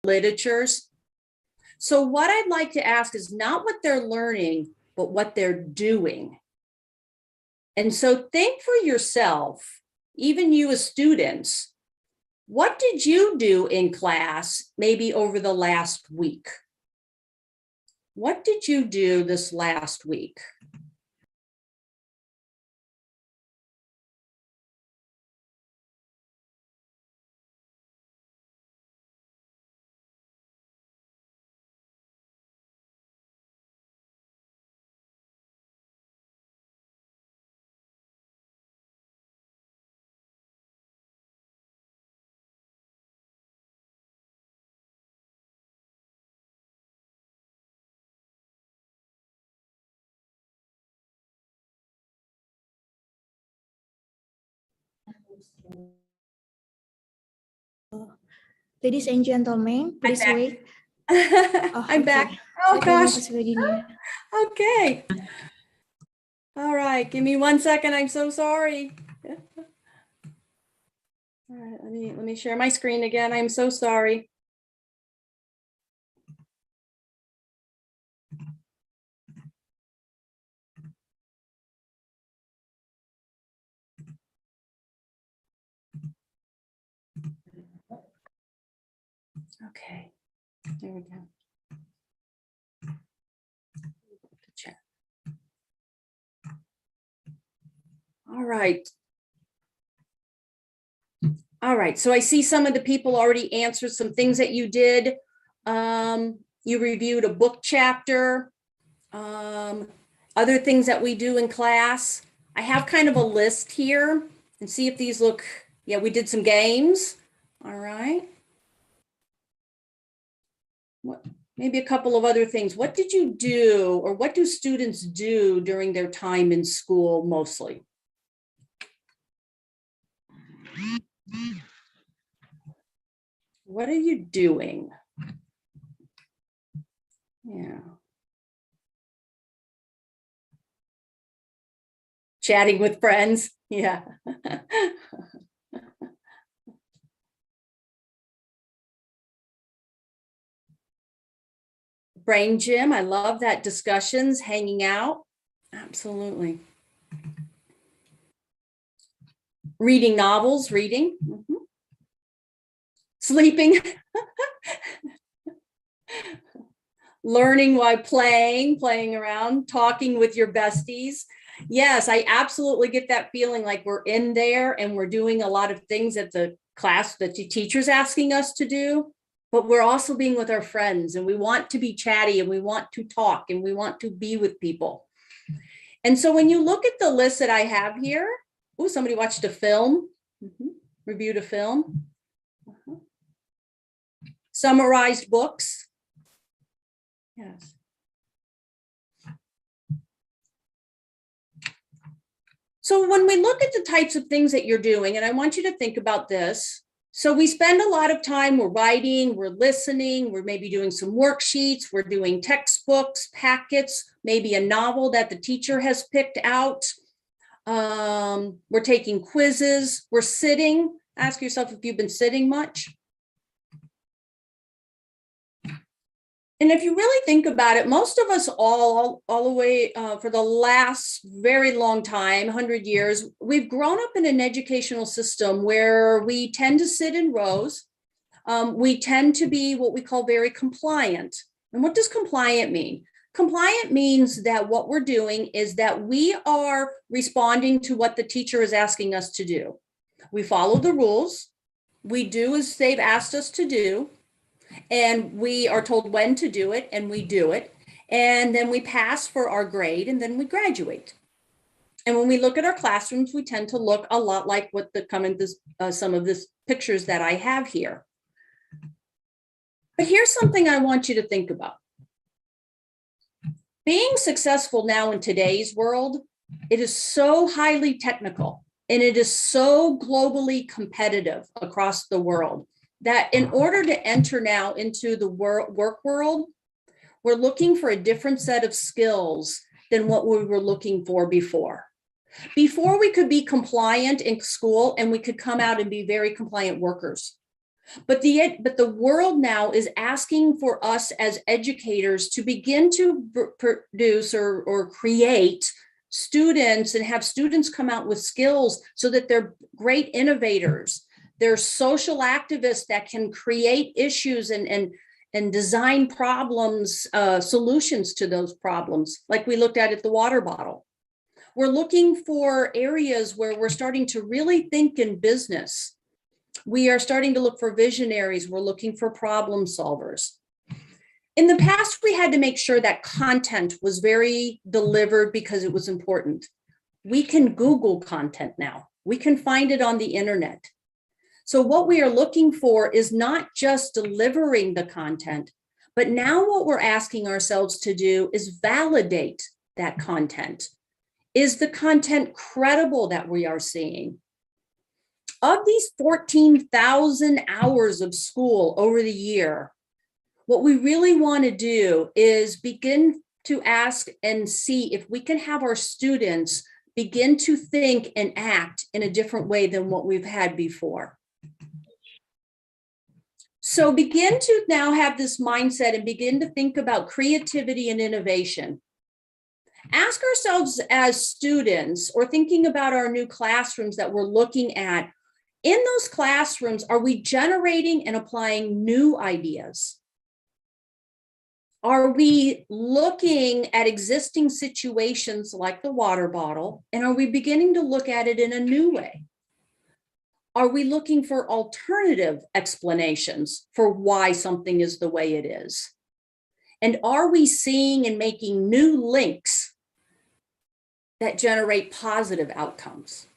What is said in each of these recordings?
literatures. So what I'd like to ask is not what they're learning, but what they're doing. And so think for yourself, even you as students, what did you do in class maybe over the last week? What did you do this last week? Ladies and gentlemen, please wait. I'm back. Oh gosh. Okay. All right, give me 1 second. I'm so sorry. All right, let me share my screen again. I'm so sorry. Okay, there we go. Check. All right. All right, so I see some of the people already answered some things that you did. You reviewed a book chapter, other things that we do in class. I have kind of a list here and see if these look, yeah, we did some games. All right. What, maybe a couple of other things. What did you do, or what do students do during their time in school mostly? What are you doing? Yeah. Chatting with friends. Yeah. Brain gym. I love that. Discussions, hanging out. Absolutely. Reading novels, reading. Sleeping. Learning while playing around, talking with your besties. Yes, I absolutely get that feeling like we're in there and we're doing a lot of things that the class, that the teacher's asking us to do, but we're also being with our friends, and we want to be chatty, and we want to talk, and we want to be with people. And so when you look at the list that I have here, oh, somebody watched a film, reviewed a film, summarized books. Yes. So when we look at the types of things that you're doing, and I want you to think about this. So we spend a lot of time, we're writing, we're listening, we're maybe doing some worksheets, we're doing textbooks, packets, maybe a novel that the teacher has picked out. We're taking quizzes, we're sitting. Ask yourself if you've been sitting much. And if you really think about it, most of us all the way for the last very long time, 100 years, we've grown up in an educational system where we tend to sit in rows. We tend to be what we call very compliant. And what does compliant mean? Compliant means that what we're doing is that we are responding to what the teacher is asking us to do. We follow the rules. We do as they've asked us to do. And we are told when to do it, and we do it. And then we pass for our grade, and then we graduate. And when we look at our classrooms, we tend to look a lot like what some of the pictures that I have here. But here's something I want you to think about. Being successful now in today's world, it is so highly technical, and it is so globally competitive across the world, that in order to enter now into the work world, we're looking for a different set of skills than what we were looking for before. Before, we could be compliant in school and we could come out and be very compliant workers. But the world now is asking for us as educators to begin to produce or create students and have students come out with skills so that they're great innovators. They're social activists that can create issues and design problems, solutions to those problems, like we looked at the water bottle. We're looking for areas where we're starting to really think in business. We are starting to look for visionaries. We're looking for problem solvers. In the past, we had to make sure that content was very delivered because it was important. We can Google content now. We can find it on the internet. So what we are looking for is not just delivering the content, but now what we're asking ourselves to do is validate that content. Is the content credible that we are seeing? Of these 14,000 hours of school over the year, what we really want to do is begin to ask and see if we can have our students begin to think and act in a different way than what we've had before. So begin to now have this mindset and begin to think about creativity and innovation. Ask ourselves as students, or thinking about our new classrooms that we're looking at, in those classrooms, are we generating and applying new ideas? Are we looking at existing situations like the water bottle, and are we beginning to look at it in a new way? Are we looking for alternative explanations for why something is the way it is? And are we seeing and making new links that generate positive outcomes?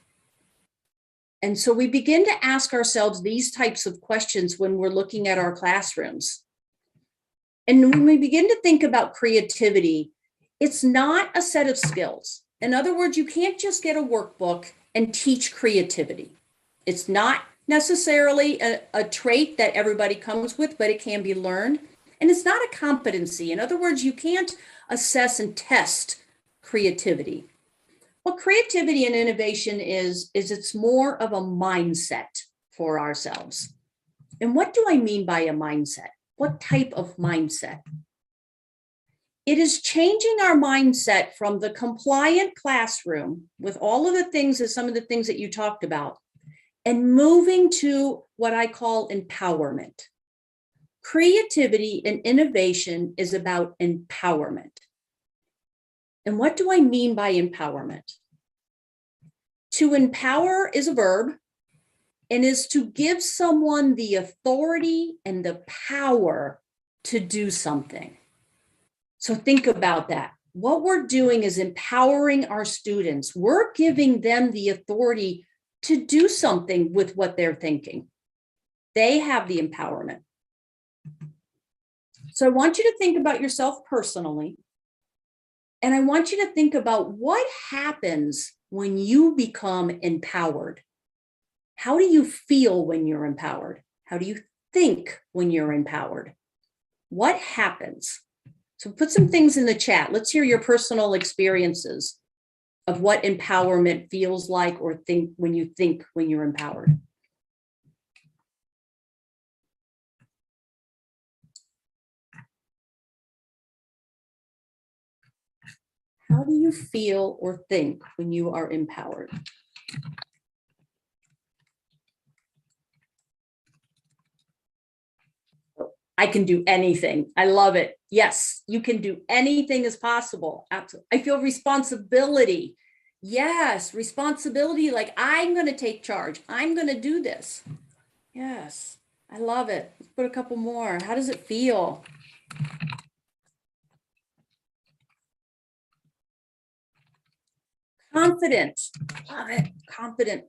And so we begin to ask ourselves these types of questions when we're looking at our classrooms. And when we begin to think about creativity, it's not a set of skills. In other words, you can't just get a workbook and teach creativity. It's not necessarily a trait that everybody comes with, but it can be learned. And it's not a competency. In other words, you can't assess and test creativity. What creativity and innovation is it's more of a mindset for ourselves. And what do I mean by a mindset? What type of mindset? It is changing our mindset from the compliant classroom with all of the things, some of the things that you talked about, and moving to what I call empowerment. Creativity and innovation is about empowerment. And what do I mean by empowerment? To empower is a verb and is to give someone the authority and the power to do something. So think about that. What we're doing is empowering our students. We're giving them the authority to do something with what they're thinking. They have the empowerment. So I want you to think about yourself personally. And I want you to think about what happens when you become empowered. How do you feel when you're empowered? How do you think when you're empowered? What happens? So put some things in the chat. Let's hear your personal experiences of what empowerment feels like or think when you're empowered. How do you feel or think when you are empowered? I can do anything. I love it. Yes, you can do anything as possible. Absolutely. I feel responsibility. Yes, responsibility. Like I'm going to take charge. I'm going to do this. Yes, I love it. Let's put a couple more. How does it feel? Confident. Love it. Confident.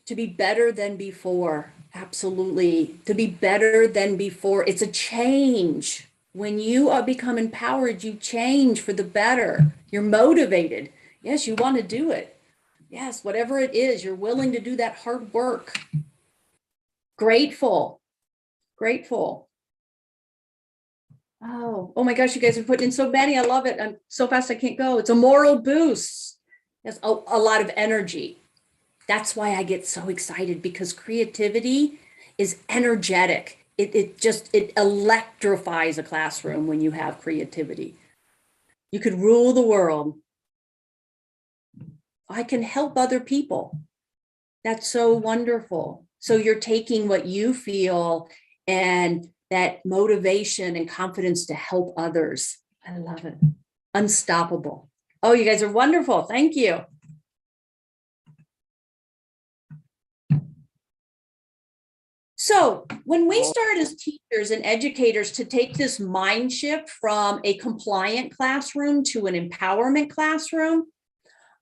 To be better than before. Absolutely. To be better than before. It's a change. When you become empowered, you change for the better. You're motivated. Yes, you want to do it. Yes, whatever it is, you're willing to do that hard work. Grateful. Grateful. Oh my gosh, you guys are putting in so many. I love it. I'm so fast I can't go. It's a moral boost. Yes, a lot of energy. That's why I get so excited, because creativity is energetic. It electrifies a classroom when you have creativity. You could rule the world. I can help other people. That's so wonderful. So you're taking what you feel and that motivation and confidence to help others. I love it. Unstoppable. Oh, you guys are wonderful. Thank you. So when we start as teachers and educators to take this mind shift from a compliant classroom to an empowerment classroom,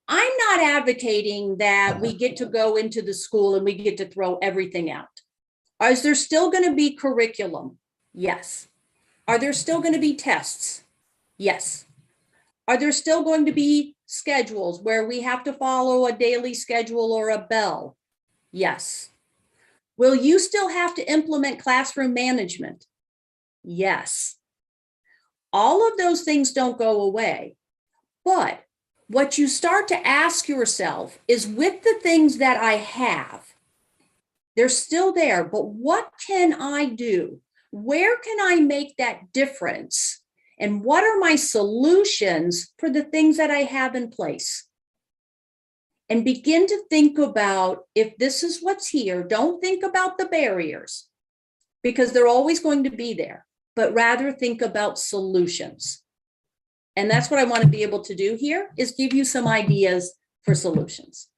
I'm not advocating that we get to go into the school and we get to throw everything out. Is there still going to be curriculum? Yes. Are there still going to be tests? Yes. Are there still going to be schedules where we have to follow a daily schedule or a bell? Yes. Will you still have to implement classroom management? Yes. All of those things don't go away, but what you start to ask yourself is, with the things that I have, they're still there, but what can I do? Where can I make that difference? And what are my solutions for the things that I have in place? And begin to think about, if this is what's here, don't think about the barriers, because they're always going to be there, but rather think about solutions. And that's what I want to be able to do here, is give you some ideas for solutions.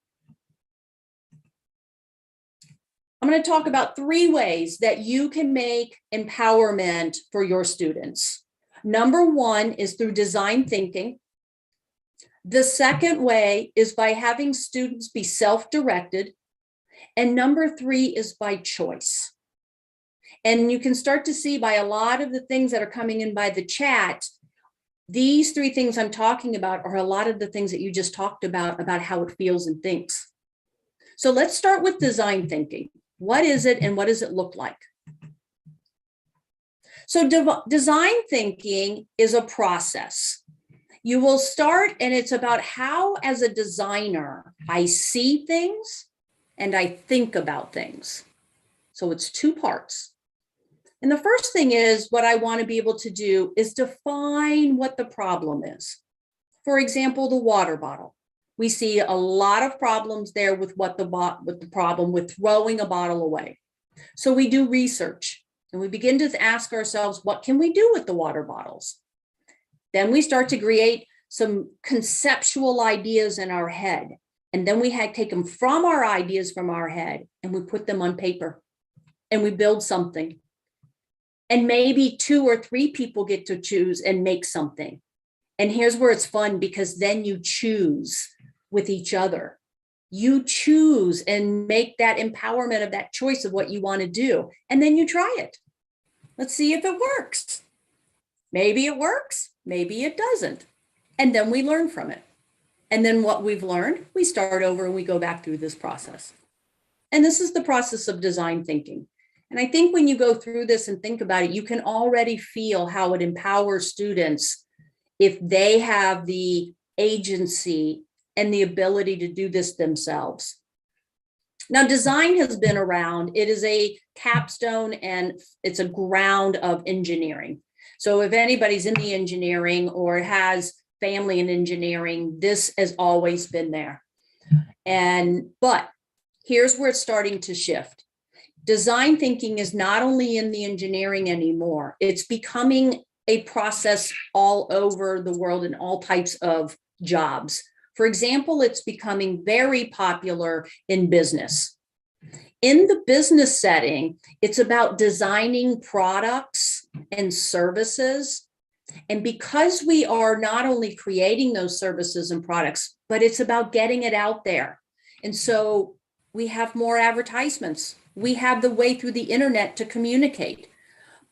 I'm going to talk about 3 ways that you can make empowerment for your students. Number 1 is through design thinking. The second way is by having students be self-directed. And number 3 is by choice. And you can start to see by a lot of the things that are coming in by the chat, these 3 things I'm talking about are a lot of the things that you just talked about how it feels and thinks. So let's start with design thinking. What is it and what does it look like? So design thinking is a process. You will start, and it's about how, as a designer, I see things and I think about things. So it's 2 parts. And the first thing is, what I want to be able to do is define what the problem is. For example, the water bottle. We see a lot of problems there with the problem with throwing a bottle away. So we do research and we begin to ask ourselves, what can we do with the water bottles? Then we start to create some conceptual ideas in our head. And then we take them from our ideas from our head and we put them on paper and we build something. And maybe 2 or 3 people get to choose and make something. And here's where it's fun, because then you choose with each other. You choose and make that empowerment of that choice of what you want to do. And then you try it. Let's see if it works. Maybe it works, maybe it doesn't. And then we learn from it. And then what we've learned, we start over and we go back through this process. And this is the process of design thinking. And I think when you go through this and think about it, you can already feel how it empowers students if they have the agency and the ability to do this themselves. Now, design has been around. It is a capstone and it's a ground of engineering. So if anybody's in the engineering or has family in engineering, this has always been there. But here's where it's starting to shift. Design thinking is not only in the engineering anymore, it's becoming a process all over the world in all types of jobs. For example, it's becoming very popular in business. In the business setting, it's about designing products and services. And because we are not only creating those services and products, but it's about getting it out there. And so we have more advertisements. We have the way through the internet to communicate.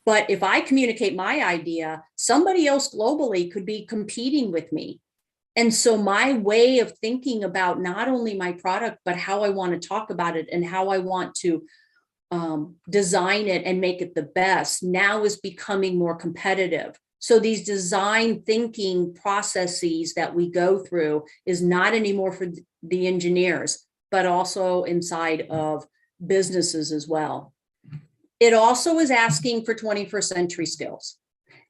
But if I communicate my idea, somebody else globally could be competing with me. And so my way of thinking about not only my product, but how I want to talk about it and how I want to design it and make it the best now is becoming more competitive. So these design thinking processes that we go through is not anymore for the engineers, but also inside of businesses as well. It also is asking for 21st century skills.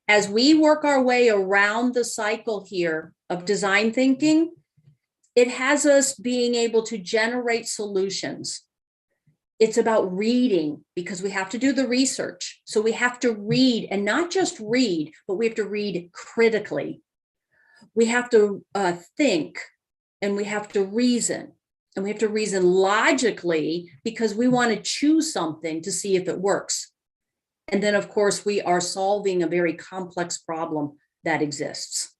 As we work our way around the cycle here of design thinking, it has us being able to generate solutions. It's about reading, because we have to do the research. So we have to read, and not just read, but we have to read critically. We have to think, and we have to reason, and we have to reason logically, because we want to choose something to see if it works. And then, of course, we are solving a very complex problem that exists.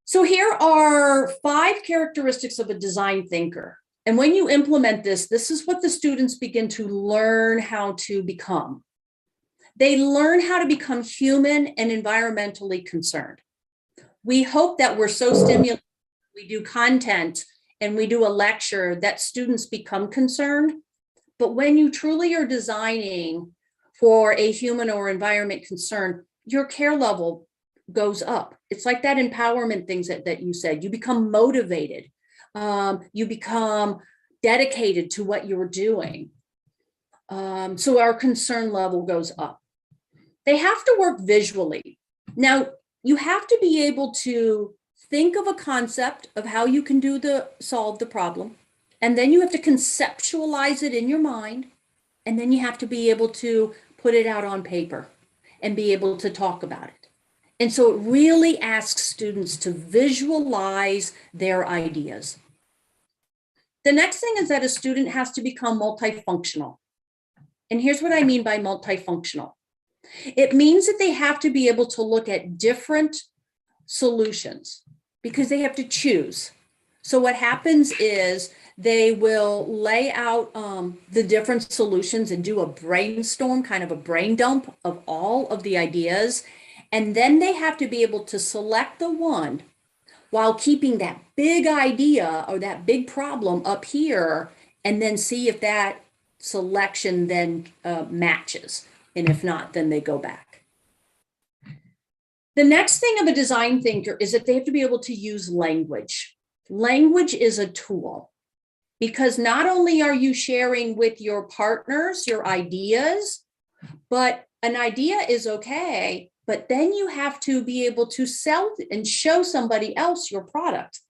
So here are 5 characteristics of a design thinker. And when you implement this, this is what the students begin to learn how to become. They learn how to become human and environmentally concerned. We hope that we're so stimulated, we do content and we do a lecture, that students become concerned. But when you truly are designing for a human or environment concern, your care level goes up. It's like that empowerment things that you said. You become motivated. You become dedicated to what you're doing. So our concern level goes up. They have to work visually. Now, you have to be able to think of a concept of how you can solve the problem. And then you have to conceptualize it in your mind. And then you have to be able to put it out on paper and be able to talk about it. And so it really asks students to visualize their ideas. The next thing is that a student has to become multifunctional. And here's what I mean by multifunctional. It means that they have to be able to look at different solutions because they have to choose. So what happens is they will lay out the different solutions and do a brainstorm, kind of a brain dump of all of the ideas. And then they have to be able to select the one while keeping that big idea or that big problem up here, and then see if that selection then matches. And if not, then they go back. The next thing of a design thinker is that they have to be able to use language. Language is a tool, because not only are you sharing with your partners your ideas, but an idea is okay, but then you have to be able to sell and show somebody else your product.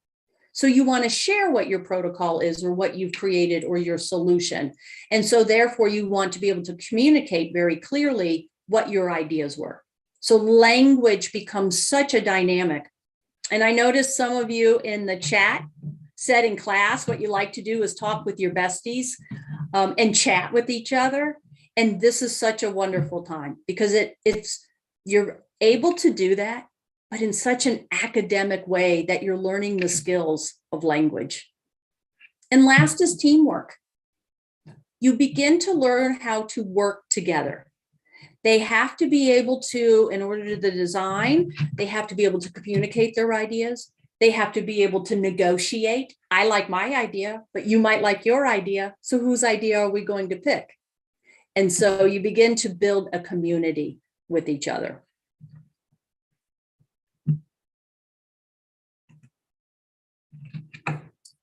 So you want to share what your protocol is or what you've created or your solution. And so therefore you want to be able to communicate very clearly what your ideas were. So language becomes such a dynamic. And I noticed some of you in the chat said in class, what you like to do is talk with your besties and chat with each other. And this is such a wonderful time because you're able to do that, but in such an academic way that you're learning the skills of language. And last is teamwork. You begin to learn how to work together. They have to be able to, in order to the design, they have to be able to communicate their ideas. They have to be able to negotiate. I like my idea, but you might like your idea. So whose idea are we going to pick? And so you begin to build a community with each other.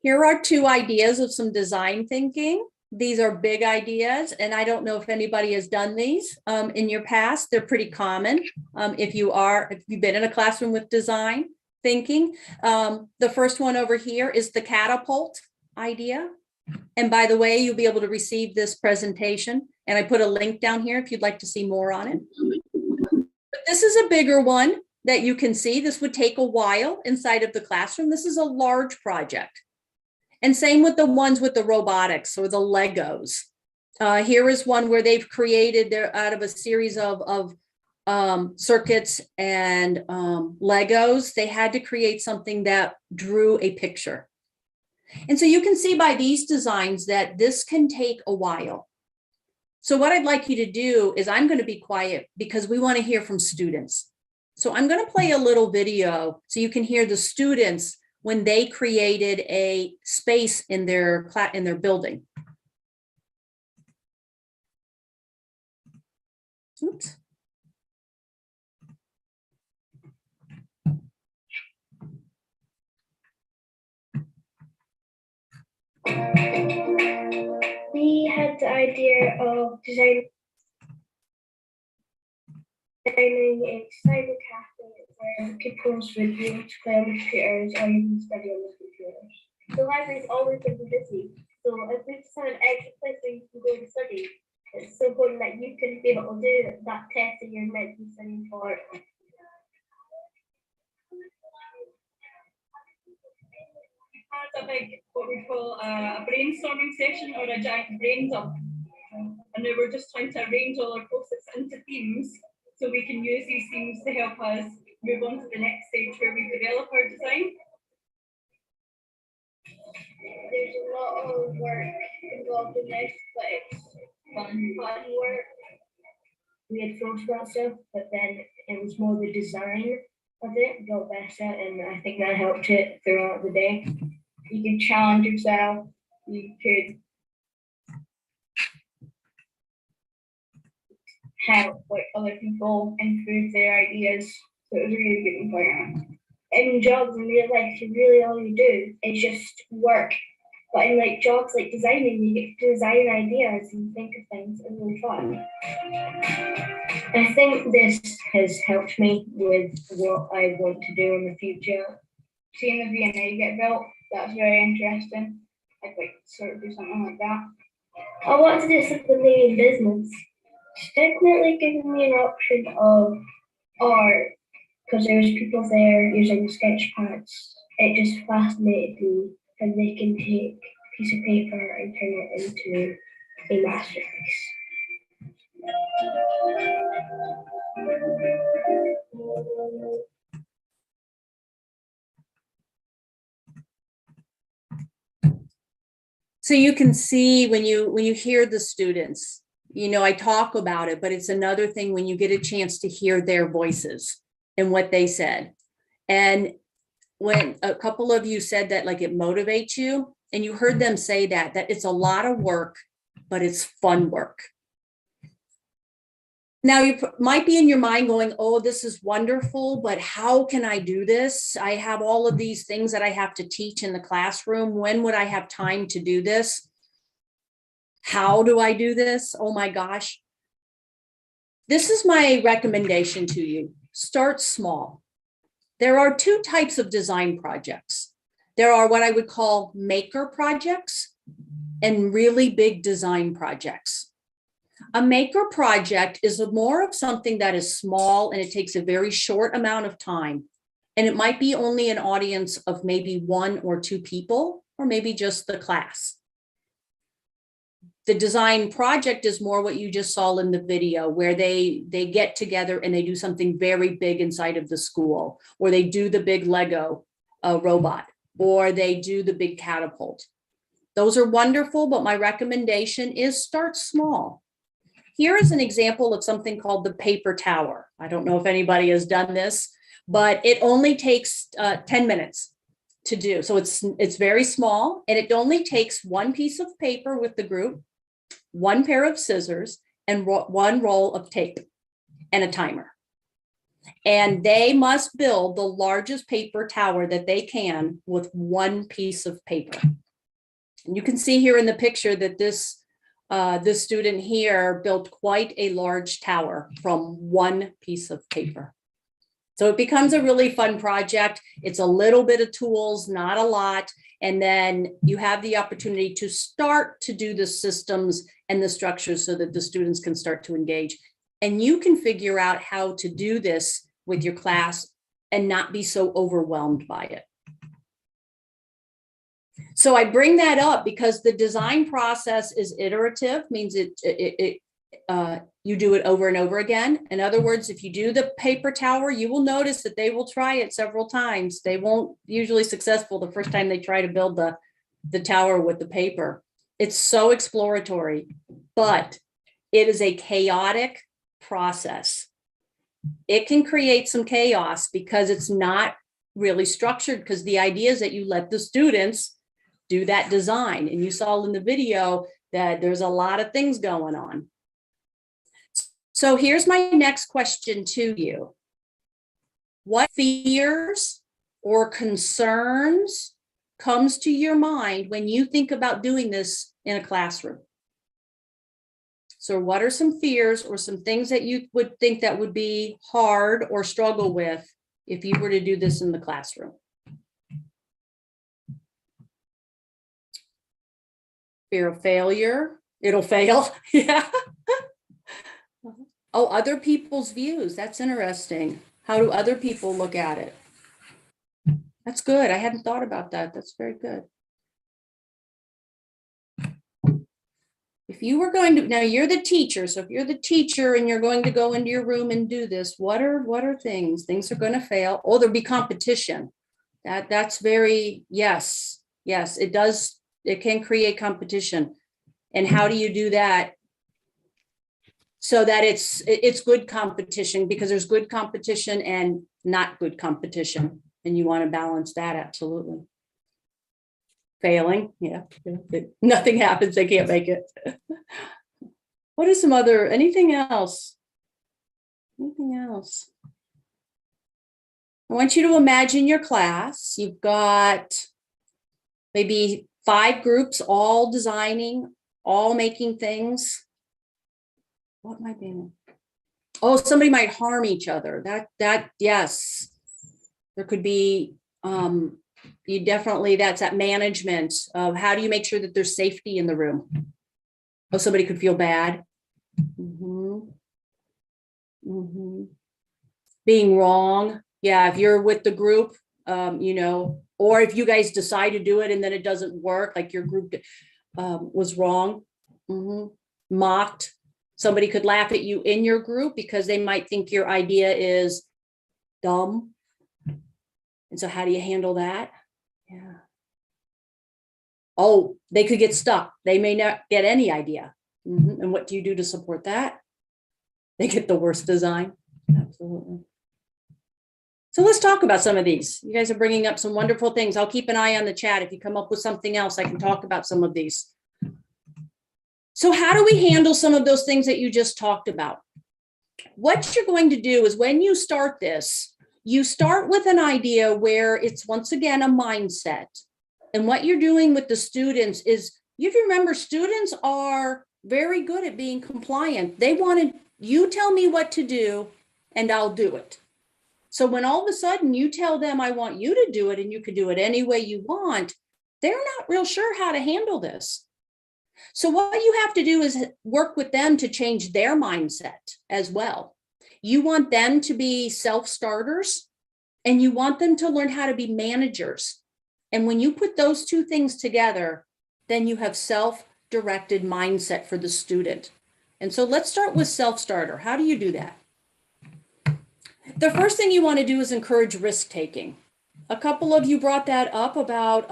Here are 2 ideas of some design thinking. These are big ideas, and I don't know if anybody has done these in your past. They're pretty common. If you've been in a classroom with design thinking. The first one over here is the catapult idea. And by the way, you'll be able to receive this presentation. And I put a link down here if you'd like to see more on it. But this is a bigger one that you can see. This would take a while inside of the classroom. This is a large project. And same with the ones with the robotics or the Legos. Here is one where they've created out of a series of circuits and Legos. They had to create something that drew a picture. And so you can see by these designs that this can take a while. So what I'd like you to do is I'm going to be quiet because we want to hear from students. So I'm going to play a little video so you can hear the students when they created a space in their building. Oops. We had the idea of designing a cyber cafe where pupils would be able to play on the computers or even study on the computers. The library's always been busy, so if we just have an extra place where you can go and study, it's so important that you can be able to do that test that you're meant to be studying for. Had a big, what we call a brainstorming session or a giant brain dump. And we were just trying to arrange all our post-its into themes so we can use these themes to help us move on to the next stage where we develop our design. There's a lot of work involved in this, but it's fun work. We had thought about stuff, but then it was more the design of it got better, and I think that helped it throughout the day. You can challenge yourself. You could help other people improve their ideas. So it was a really good environment. In jobs in real life, really all you do is just work. But in like jobs like designing, you get to design ideas and think of things. It's really fun. I think this has helped me with what I want to do in the future. Seeing the V&A get built, that's very interesting. I'd like to sort of do something like that. I want to do something in business. It's definitely giving me an option of art because there's people there using sketch pads. It just fascinated me, and they can take a piece of paper and turn it into a masterpiece. So you can see when you hear the students, you know, I talk about it, but it's another thing when you get a chance to hear their voices and what they said. And when a couple of you said that, like, it motivates you, and you heard them say that it's a lot of work, but it's fun work. Now, you might be in your mind going, oh, this is wonderful, but how can I do this? I have all of these things that I have to teach in the classroom. When would I have time to do this? How do I do this? Oh my gosh. This is my recommendation to you. Start small. There are two types of design projects. There are what I would call maker projects and really big design projects. A maker project is more of something that is small and it takes a very short amount of time. And it might be only an audience of maybe 1 or 2 people, or maybe just the class. The design project is more what you just saw in the video, where they get together and they do something very big inside of the school, or they do the big Lego robot, or they do the big catapult. Those are wonderful, but my recommendation is start small. Here is an example of something called the paper tower. I don't know if anybody has done this, but it only takes 10 minutes to do. So it's very small, and it only takes 1 piece of paper with the group, 1 pair of scissors, and 1 roll of tape and a timer. And they must build the largest paper tower that they can with 1 piece of paper. And you can see here in the picture that this student here built quite a large tower from 1 piece of paper. So it becomes a really fun project. It's a little bit of tools, not a lot. And then you have the opportunity to start to do the systems and the structures so that the students can start to engage. And you can figure out how to do this with your class and not be so overwhelmed by it. So I bring that up because the design process is iterative, means you do it over and over again. In other words, if you do the paper tower, you will notice that they will try it several times. They won't usually successful the first time they try to build the tower with the paper. It's so exploratory, but it is a chaotic process. It can create some chaos because it's not really structured, because the idea is that you let the students do that design. And you saw in the video that there's a lot of things going on. So here's my next question to you. What fears or concerns comes to your mind when you think about doing this in a classroom? So what are some fears or some things that you would think that would be hard or struggle with if you were to do this in the classroom? Fear of failure. It'll fail. Yeah. Oh, other people's views. That's interesting. How do other people look at it? That's good. I hadn't thought about that. That's very good. If you were going to, now you're the teacher. So if you're the teacher and you're going to go into your room and do this, what are things? Things are going to fail. Oh, there'll be competition. That's very, yes, it does. It can create competition. And how do you do that? So that it's good competition, because there's good competition and not good competition. And you want to balance that, absolutely. Failing, yeah. Nothing happens, they can't make it. What is some other, anything else? Anything else? I want you to imagine your class. You've got maybe 5 groups, all designing, all making things. What might be? Oh, somebody might harm each other. That yes. There could be, you definitely, that's that management of how do you make sure that there's safety in the room? Oh, somebody could feel bad. Being wrong. Yeah, if you're with the group, you know, or if you guys decide to do it and then it doesn't work, like your group was wrong, mocked. Somebody could laugh at you in your group because they might think your idea is dumb. And so how do you handle that? Yeah. Oh, they could get stuck. They may not get any idea. And what do you do to support that? They get the worst design. Absolutely. So let's talk about some of these. You guys are bringing up some wonderful things. I'll keep an eye on the chat. If you come up with something else, I can talk about some of these. So how do we handle some of those things that you just talked about? What you're going to do is when you start this, you start with an idea where it's once again a mindset. And what you're doing with the students is, you remember, students are very good at being compliant. They wanted, you tell me what to do and I'll do it. So when all of a sudden you tell them, I want you to do it and you can do it any way you want, they're not real sure how to handle this. So what you have to do is work with them to change their mindset as well. You want them to be self-starters and you want them to learn how to be managers. And when you put those two things together, then you have self-directed mindset for the student. And so let's start with self-starter. How do you do that? The first thing you want to do is encourage risk-taking. A couple of you brought that up about,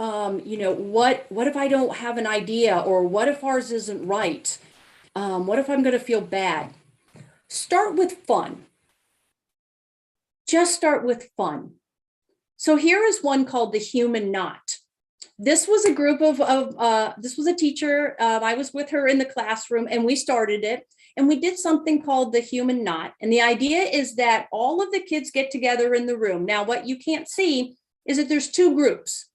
you know, what if I don't have an idea, or what if ours isn't right? What if I'm going to feel bad? Start with fun. Just start with fun. So here is one called the Human Knot. This was a group of this was a teacher. I was with her in the classroom and we started it. And we did something called the Human Knot. And the idea is that all of the kids get together in the room. Now, what you can't see is that there's 2 groups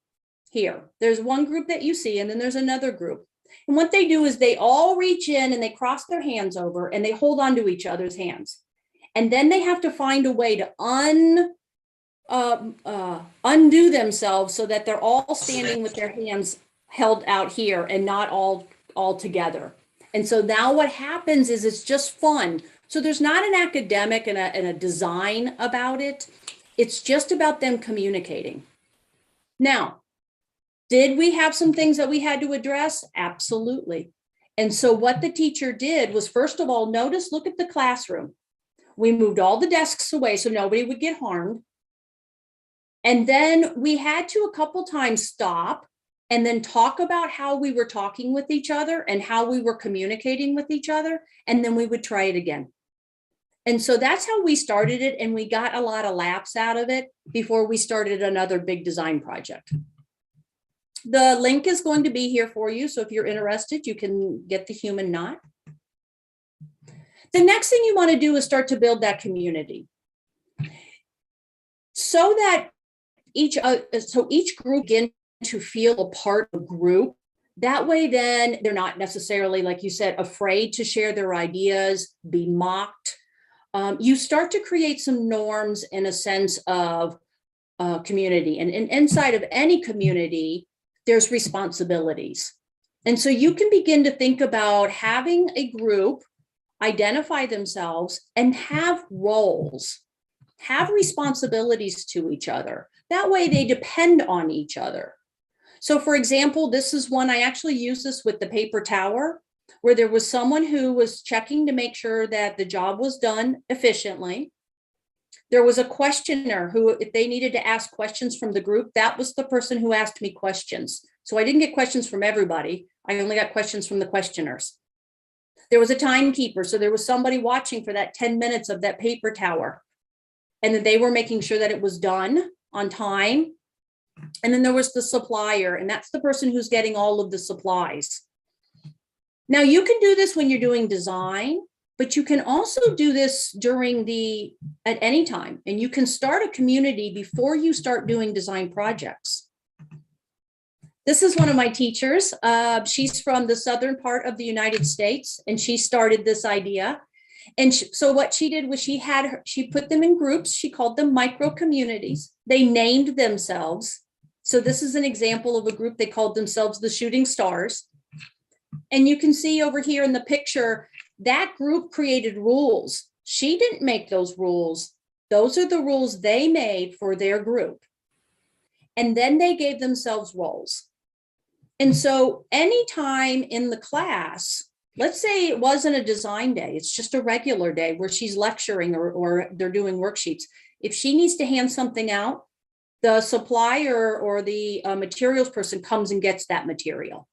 here. There's one group that you see, and then there's another group. And what they do is they all reach in and they cross their hands over and they hold on to each other's hands. And then they have to find a way to undo themselves so that they're all standing with their hands held out here and not all together. And so now what happens is it's just fun. So there's not an academic and a design about it. It's just about them communicating. Now, did we have some things that we had to address? Absolutely. And so what the teacher did was, first of all, look at the classroom. We moved all the desks away so nobody would get harmed. And then we had to a couple times stop and then talk about how we were talking with each other and how we were communicating with each other. And then we would try it again. And so that's how we started it. And we got a lot of laughs out of it before we started another big design project. The link is going to be here for you. So if you're interested, you can get the Human Knot. The next thing you want to do is start to build that community. So that each group begin to feel a part of a group. That way, then they're not necessarily, like you said, afraid to share their ideas, be mocked. You start to create some norms in a sense of community. And inside of any community, there's responsibilities. And so you can begin to think about having a group identify themselves and have roles, have responsibilities to each other. That way they depend on each other. So for example, this is one, I actually used this with the paper tower, where there was someone who was checking to make sure that the job was done efficiently. There was a questioner who, if they needed to ask questions from the group, that was the person who asked me questions. So I didn't get questions from everybody. I only got questions from the questioners. There was a timekeeper. So there was somebody watching for that 10 minutes of that paper tower. And then they were making sure that it was done on time. And then there was the supplier, and that's the person who's getting all of the supplies. Now you can do this when you're doing design, but you can also do this at any time. And you can start a community before you start doing design projects. This is one of my teachers. She's from the southern part of the United States, and she started this idea. And so what she did was she put them in groups. She called them micro communities. They named themselves. So this is an example of a group. They called themselves the Shooting Stars. And you can see over here in the picture, that group created rules. She didn't make those rules. Those are the rules they made for their group. And then they gave themselves roles. And so anytime in the class, let's say it wasn't a design day, it's just a regular day where she's lecturing or they're doing worksheets. If she needs to hand something out, the supplier or the materials person comes and gets that material.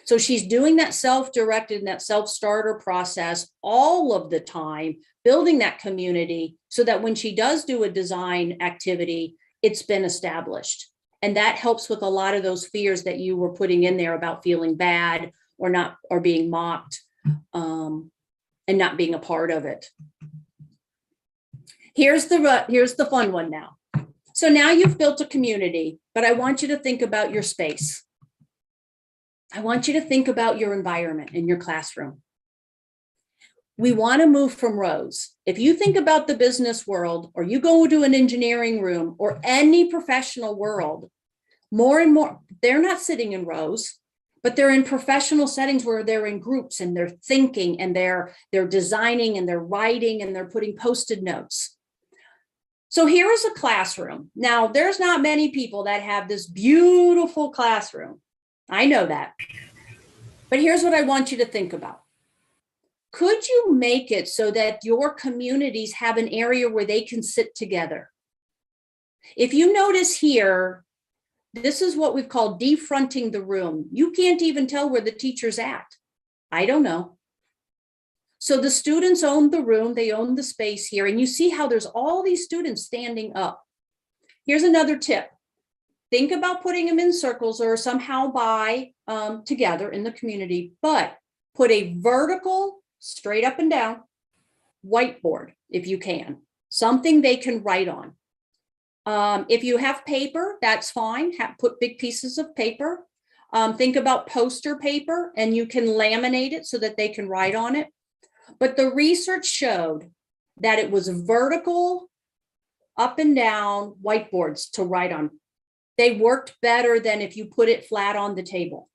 So she's doing that self-directed and that self-starter process all of the time, building that community so that when she does do a design activity, it's been established. And that helps with a lot of those fears that you were putting in there about feeling bad or being mocked and not being a part of it. Here's the fun one now. So now you've built a community, but I want you to think about your space. I want you to think about your environment in your classroom. We want to move from rows. If you think about the business world, or you go to an engineering room or any professional world, more and more, they're not sitting in rows, but they're in professional settings where they're in groups and they're thinking and they're designing and they're writing and they're putting Post-it notes. So here is a classroom. Now, there's not many people that have this beautiful classroom. I know that. But here's what I want you to think about. Could you make it so that your communities have an area where they can sit together? If you notice here, this is what we've called defronting the room. You can't even tell where the teacher's at. I don't know. So the students own the room, they own the space here, and you see how there's all these students standing up. Here's another tip. Think about putting them in circles or somehow together in the community, but put a vertical, straight up and down, whiteboard if you can, something they can write on. If you have paper, that's fine. Put big pieces of paper. Think about poster paper, and you can laminate it so that they can write on it. But the research showed that it was vertical, up and down whiteboards to write on. They worked better than if you put it flat on the table.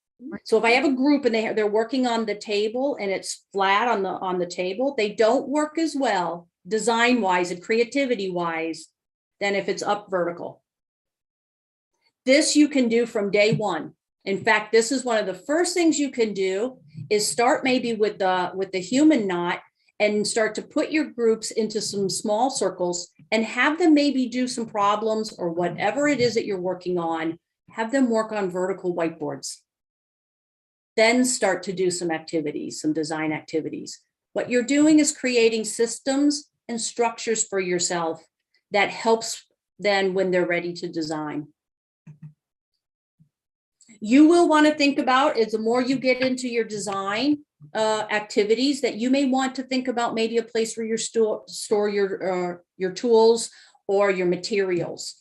So if I have a group and they're working on the table and it's flat on the table, they don't work as well design-wise and creativity-wise than if it's up vertical. This you can do from day one. In fact, this is one of the first things you can do is start maybe with the human knot and start to put your groups into some small circles and have them maybe do some problems or whatever it is that you're working on, have them work on vertical whiteboards. Then start to do some activities, some design activities. What you're doing is creating systems and structures for yourself that helps then when they're ready to design. You will want to think about, as the more you get into your design activities, that you may want to think about maybe a place where you store your tools or your materials.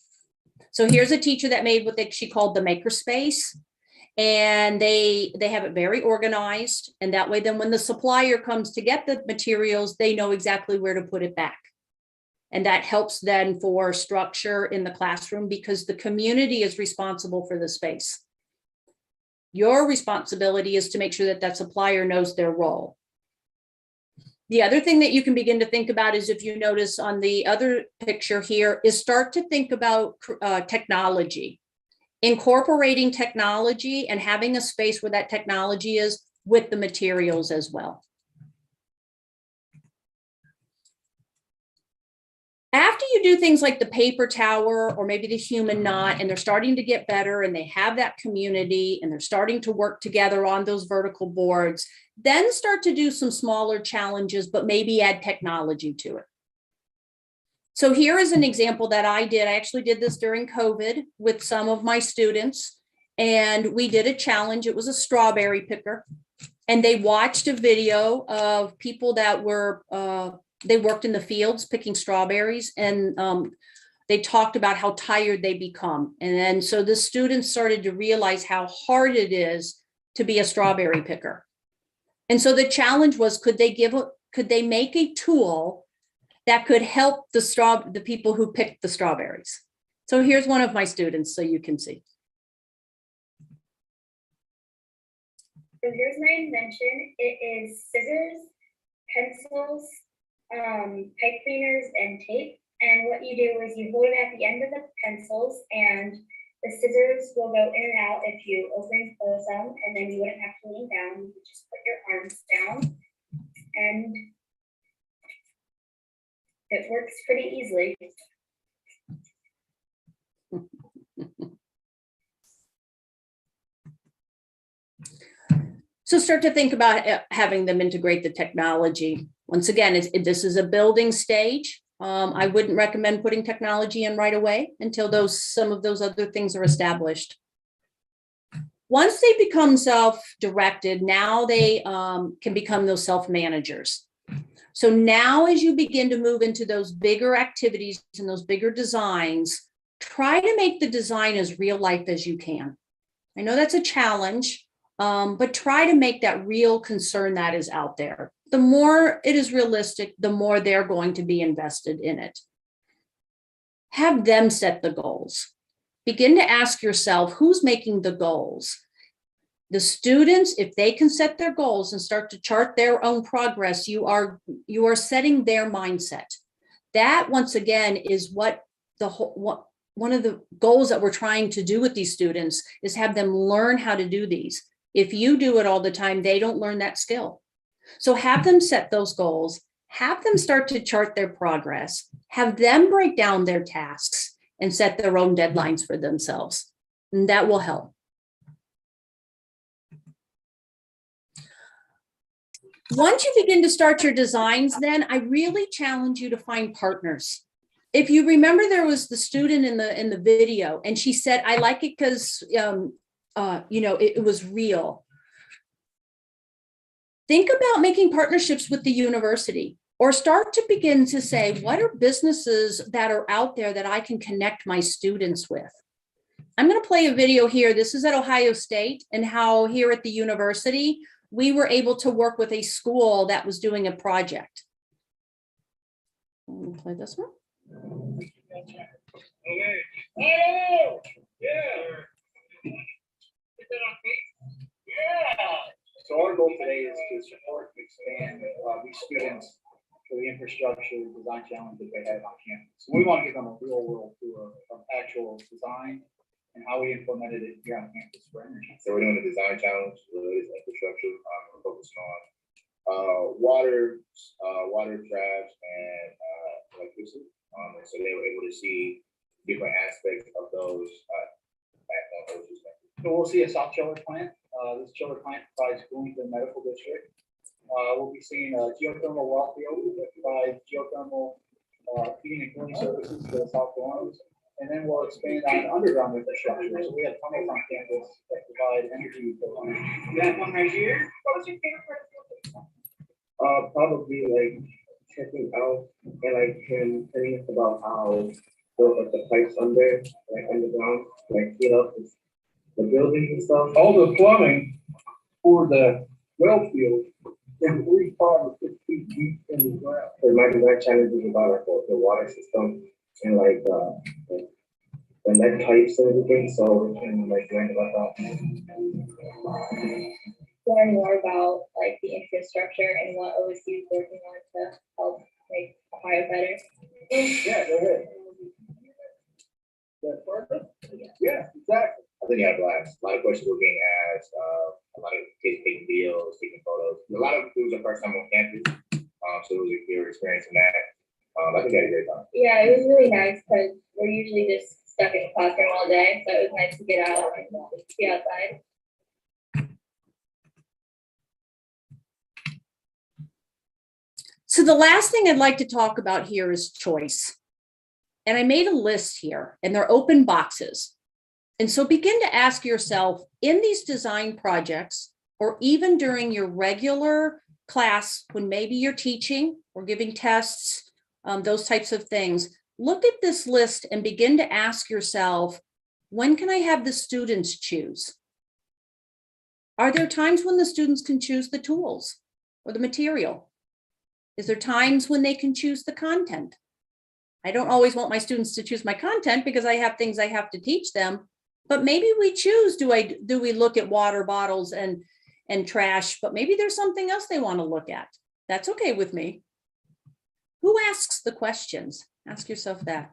So here's a teacher that made what she called the makerspace. And they have it very organized. And that way, then when the supplier comes to get the materials, they know exactly where to put it back. And that helps then for structure in the classroom because the community is responsible for the space. Your responsibility is to make sure that that supplier knows their role. The other thing that you can begin to think about is, if you notice on the other picture here, is start to think about technology, incorporating technology and having a space where that technology is with the materials as well. After you do things like the paper tower or maybe the human knot, and they're starting to get better and they have that community and they're starting to work together on those vertical boards, then start to do some smaller challenges, but maybe add technology to it. So here is an example that I did. I actually did this during COVID with some of my students, and we did a challenge. It was a strawberry picker, and they watched a video of people that were, they worked in the fields picking strawberries, and they talked about how tired they become. And then so the students started to realize how hard it is to be a strawberry picker. And so the challenge was, could they make a tool that could help the people who picked the strawberries? So here's one of my students so you can see. So here's my invention. It is scissors, pencils, pipe cleaners, and tape. And what you do is you hold it at the end of the pencils, and the scissors will go in and out if you open and close them, and then you wouldn't have to lean down. You could just put your arms down, and it works pretty easily. So start to think about having them integrate the technology. Once again, this is a building stage. I wouldn't recommend putting technology in right away until some of those other things are established. Once they become self-directed, now they can become those self-managers. So now as you begin to move into those bigger activities and those bigger designs, try to make the design as real life as you can. I know that's a challenge, but try to make that real concern that is out there. The more it is realistic, the more they're going to be invested in it. Have them set the goals. Begin to ask yourself, who's making the goals? The students, if they can set their goals and start to chart their own progress, you are setting their mindset. That, once again, is what one of the goals that we're trying to do with these students is have them learn how to do these. If you do it all the time, they don't learn that skill. So have them set those goals, have them start to chart their progress, have them break down their tasks and set their own deadlines for themselves. And that will help. Once you begin to start your designs, then I really challenge you to find partners. If you remember, there was the student in the video, and she said, I like it because it was real. Think about making partnerships with the university, or start to begin to say, what are businesses that are out there that I can connect my students with? I'm going to play a video here. This is at Ohio State, and how here at the university, we were able to work with a school that was doing a project. I'm going to play this one. Okay. Oh, yeah. So our goal today is to support and expand these students for the infrastructure design challenge that they have on campus. So we want to give them a real world tour of actual design and how we implemented it here on campus for energy. So we're doing a design challenge related to infrastructure. We're focused on water, trash, and electricity. And so they were able to see different aspects of those. So we'll see a soft chiller plant. This chiller plant provides cooling to the medical district. We'll be seeing a geothermal well field that provides geothermal heating and cooling services to the South Carolinas. And then we'll expand on underground infrastructure. So we have tunnels on campus that provide energy. That one right here. What was your favorite part of the Probably like checking out and like him telling us about how the pipes under like underground, like heat up the buildings and stuff. All the plumbing for the well field is 3, 5, or 6 feet deep in the ground. There might be that challenges about like the water system and like the lead pipes and everything, so we can like learn about that. Learn more about like the infrastructure and what OSU is working on to help make Ohio better. Yeah, go ahead. That further? Yeah, exactly. I think I have a lot of questions were being asked, a lot of kids taking videos, taking photos. A lot of it was the first time on campus, so it was a clear experience in that. I think I had a great time. Yeah, it was really nice because we're usually just stuck in the classroom all day, so it was nice to get out and be outside. So the last thing I'd like to talk about here is choice. And I made a list here, and they're open boxes. And so begin to ask yourself, in these design projects, or even during your regular class, when maybe you're teaching or giving tests, those types of things, look at this list and begin to ask yourself, when can I have the students choose? Are there times when the students can choose the tools or the material? Is there times when they can choose the content? I don't always want my students to choose my content because I have things I have to teach them, but maybe we choose, do we look at water bottles and trash, but maybe there's something else they want to look at. That's okay with me. Who asks the questions? Ask yourself that.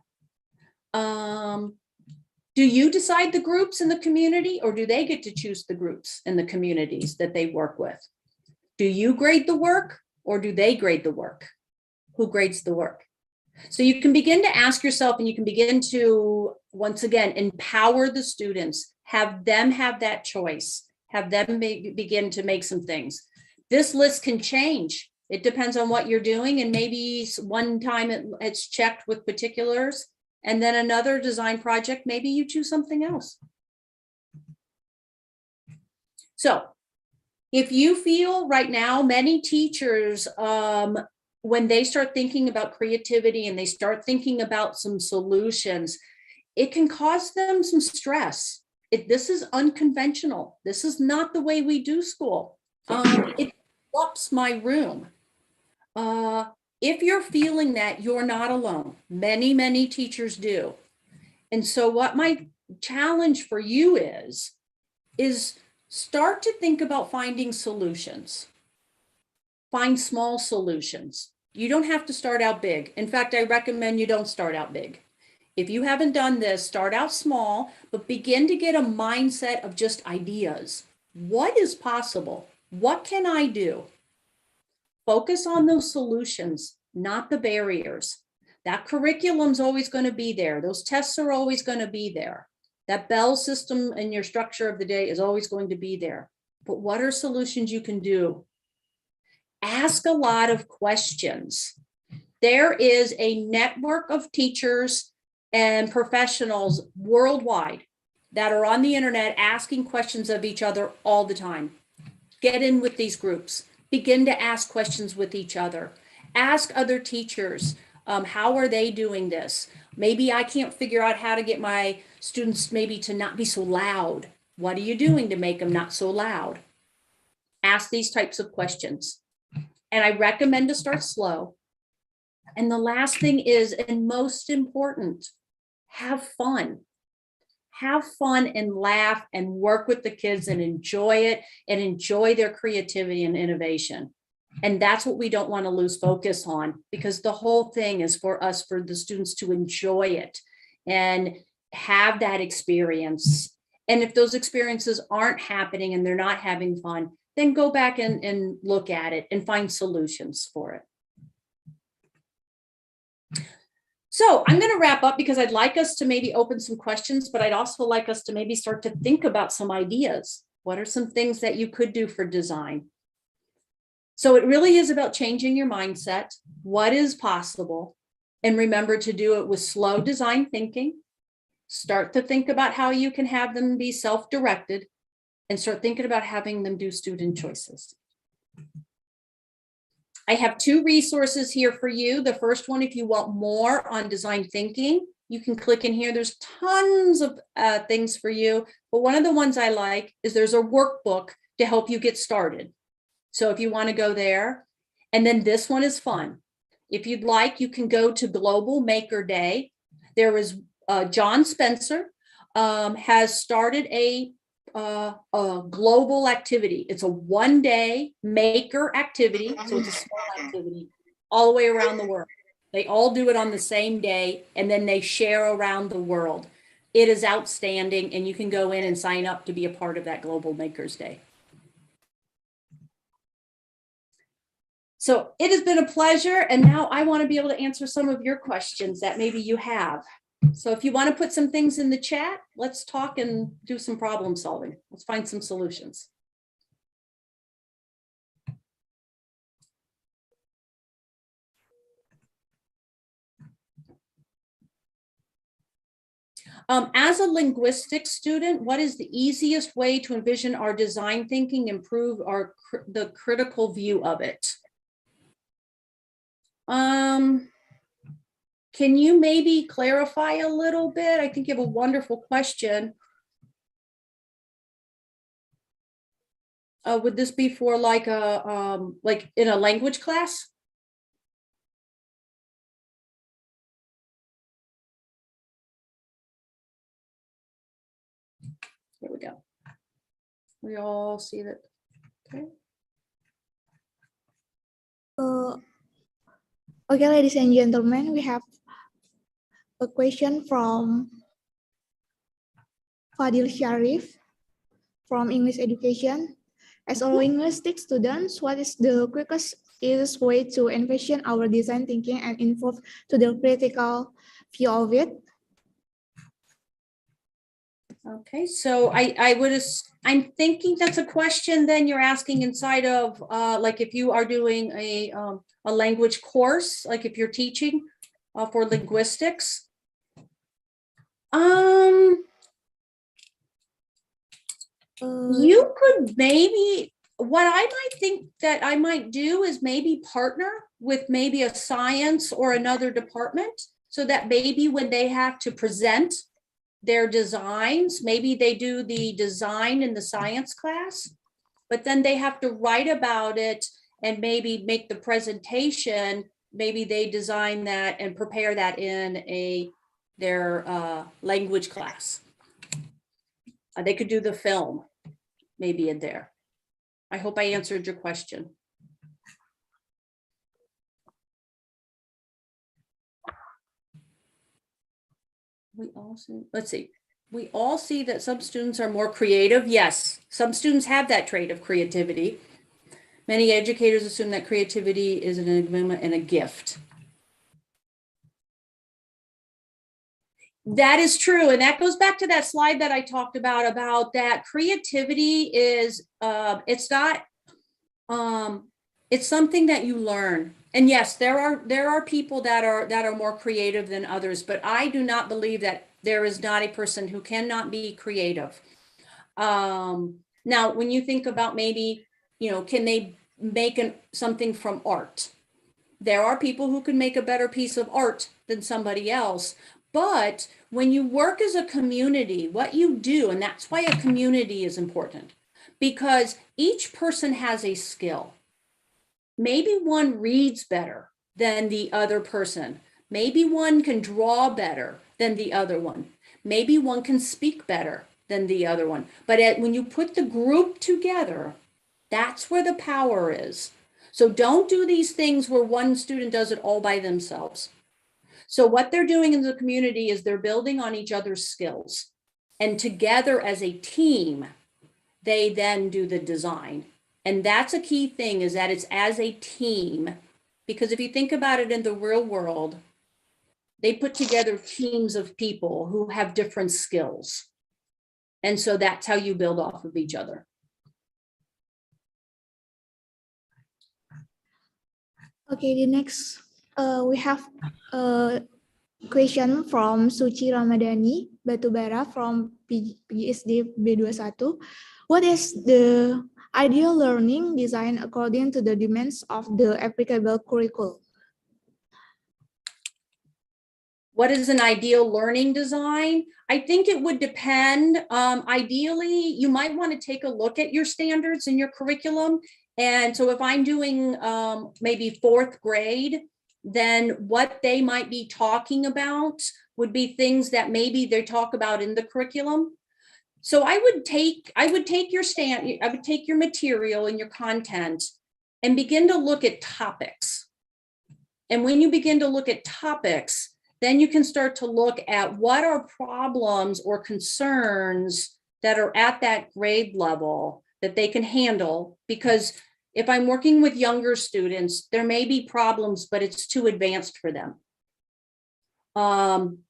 Do you decide the groups in the community, or do they get to choose the groups in the communities that they work with? Do you grade the work, or do they grade the work? Who grades the work? So you can begin to ask yourself, and you can begin to, once again, empower the students, have them have that choice, have them begin to make some things. This list can change. It depends on what you're doing, and maybe one time it's checked with particulars, and then another design project, maybe you choose something else. So if you feel right now, many teachers, when they start thinking about creativity and they start thinking about some solutions, it can cause them some stress. This is unconventional. This is not the way we do school. It disrupts my room. If you're feeling that, you're not alone. Many, many teachers do. And so what my challenge for you is start to think about finding solutions. Find small solutions. You don't have to start out big. In fact, I recommend you don't start out big. If you haven't done this, start out small, but begin to get a mindset of just ideas. What is possible? What can I do? Focus on those solutions, not the barriers. That curriculum's always going to be there. Those tests are always going to be there. That bell system in your structure of the day is always going to be there. But what are solutions you can do? Ask a lot of questions. There is a network of teachers and professionals worldwide that are on the internet asking questions of each other all the time. Get in with these groups. Begin to ask questions with each other. Ask other teachers, how are they doing this? Maybe I can't figure out how to get my students maybe to not be so loud. What are you doing to make them not so loud? Ask these types of questions. And I recommend to start slow. And the last thing is, and most important, have fun. Have fun and laugh and work with the kids and enjoy it and enjoy their creativity and innovation. And that's what we don't want to lose focus on, because the whole thing is for the students to enjoy it and have that experience. And if those experiences aren't happening and they're not having fun, then go back and look at it and find solutions for it. So I'm going to wrap up because I'd like us to maybe open some questions, but I'd also like us to maybe start to think about some ideas. What are some things that you could do for design? So it really is about changing your mindset. What is possible? And remember to do it with slow design thinking. Start to think about how you can have them be self-directed and start thinking about having them do student choices. I have 2 resources here for you. The first one, if you want more on design thinking, You can click in here. There's tons of things for you. But one of the ones I like is there's a workbook to help you get started. So if you want to go there, and then this one is fun. If you'd like, you can go to Global Maker Day. There is John Spencer has started a global activity. It's a one-day maker activity. So it's a small activity all the way around the world. They all do it on the same day, and then they share around the world. It is outstanding, and you can go in and sign up to be a part of that Global Makers Day. So it has been a pleasure, and now I want to be able to answer some of your questions that maybe you have. So if you want to put some things in the chat, let's talk and do some problem solving. Let's find some solutions. As a linguistics student, what is the easiest way to envision our design thinking, improve the critical view of it? Can you maybe clarify a little bit? I think you have a wonderful question. Would this be for like a like in a language class? Here we go. We all see that. Okay. Okay, ladies and gentlemen, we have a question from Fadil Sharif from English Education. As a linguistic student, what is the quickest, easiest way to envision our design thinking and involve to the critical view of it? Okay, so I'm thinking that's a question then you're asking inside of like if you are doing a language course, like if you're teaching for linguistics. You could maybe, what I might think that I might do is maybe partner with maybe a science or another department, so that maybe when they have to present their designs, maybe they do the design in the science class, but then they have to write about it and maybe make the presentation. Maybe they design that and prepare that in their language class. They could do the film maybe in there. I hope I answered your question. We also, let's see, we all see that some students are more creative. Yes, some students have that trait of creativity. Many educators assume that creativity is an enigma and a gift. That is true. And that goes back to that slide that I talked about that creativity is, it's not, it's something that you learn. And yes, there are people that are more creative than others, but I do not believe that there is not a person who cannot be creative. Now, when you think about maybe, you know, can they make something from art? There are people who can make a better piece of art than somebody else. But when you work as a community, what you do, and that's why a community is important, because each person has a skill. Maybe one reads better than the other person. Maybe one can draw better than the other one. Maybe one can speak better than the other one. But when you put the group together, that's where the power is. So don't do these things where one student does it all by themselves. So what they're doing in the community is they're building on each other's skills. And together as a team, they then do the design. And that's a key thing, is that it's as a team. Because if you think about it in the real world, they put together teams of people who have different skills. And so that's how you build off of each other. Okay, the next, we have a question from Suci Ramadhani Batubara from PGSD B21. What is the ideal learning design according to the demands of the applicable curriculum? What is an ideal learning design? I think it would depend. Ideally, you might want to take a look at your standards in your curriculum. And so if I'm doing maybe fourth grade, then what they might be talking about would be things that maybe they talk about in the curriculum. So I would take your material and your content and begin to look at topics. And when you begin to look at topics, then you can start to look at what are problems or concerns that are at that grade level that they can handle. Because if I'm working with younger students, there may be problems, but it's too advanced for them.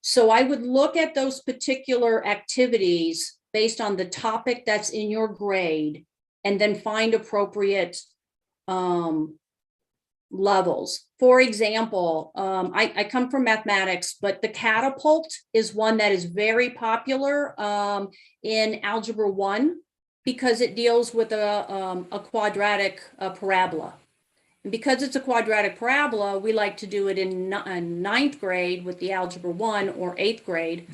So I would look at those particular activities based on the topic that's in your grade, and then find appropriate levels. For example, I come from mathematics, but the catapult is one that is very popular in Algebra 1 because it deals with a quadratic parabola. And because it's a quadratic parabola, we like to do it in ninth grade with the Algebra 1 or 8th grade,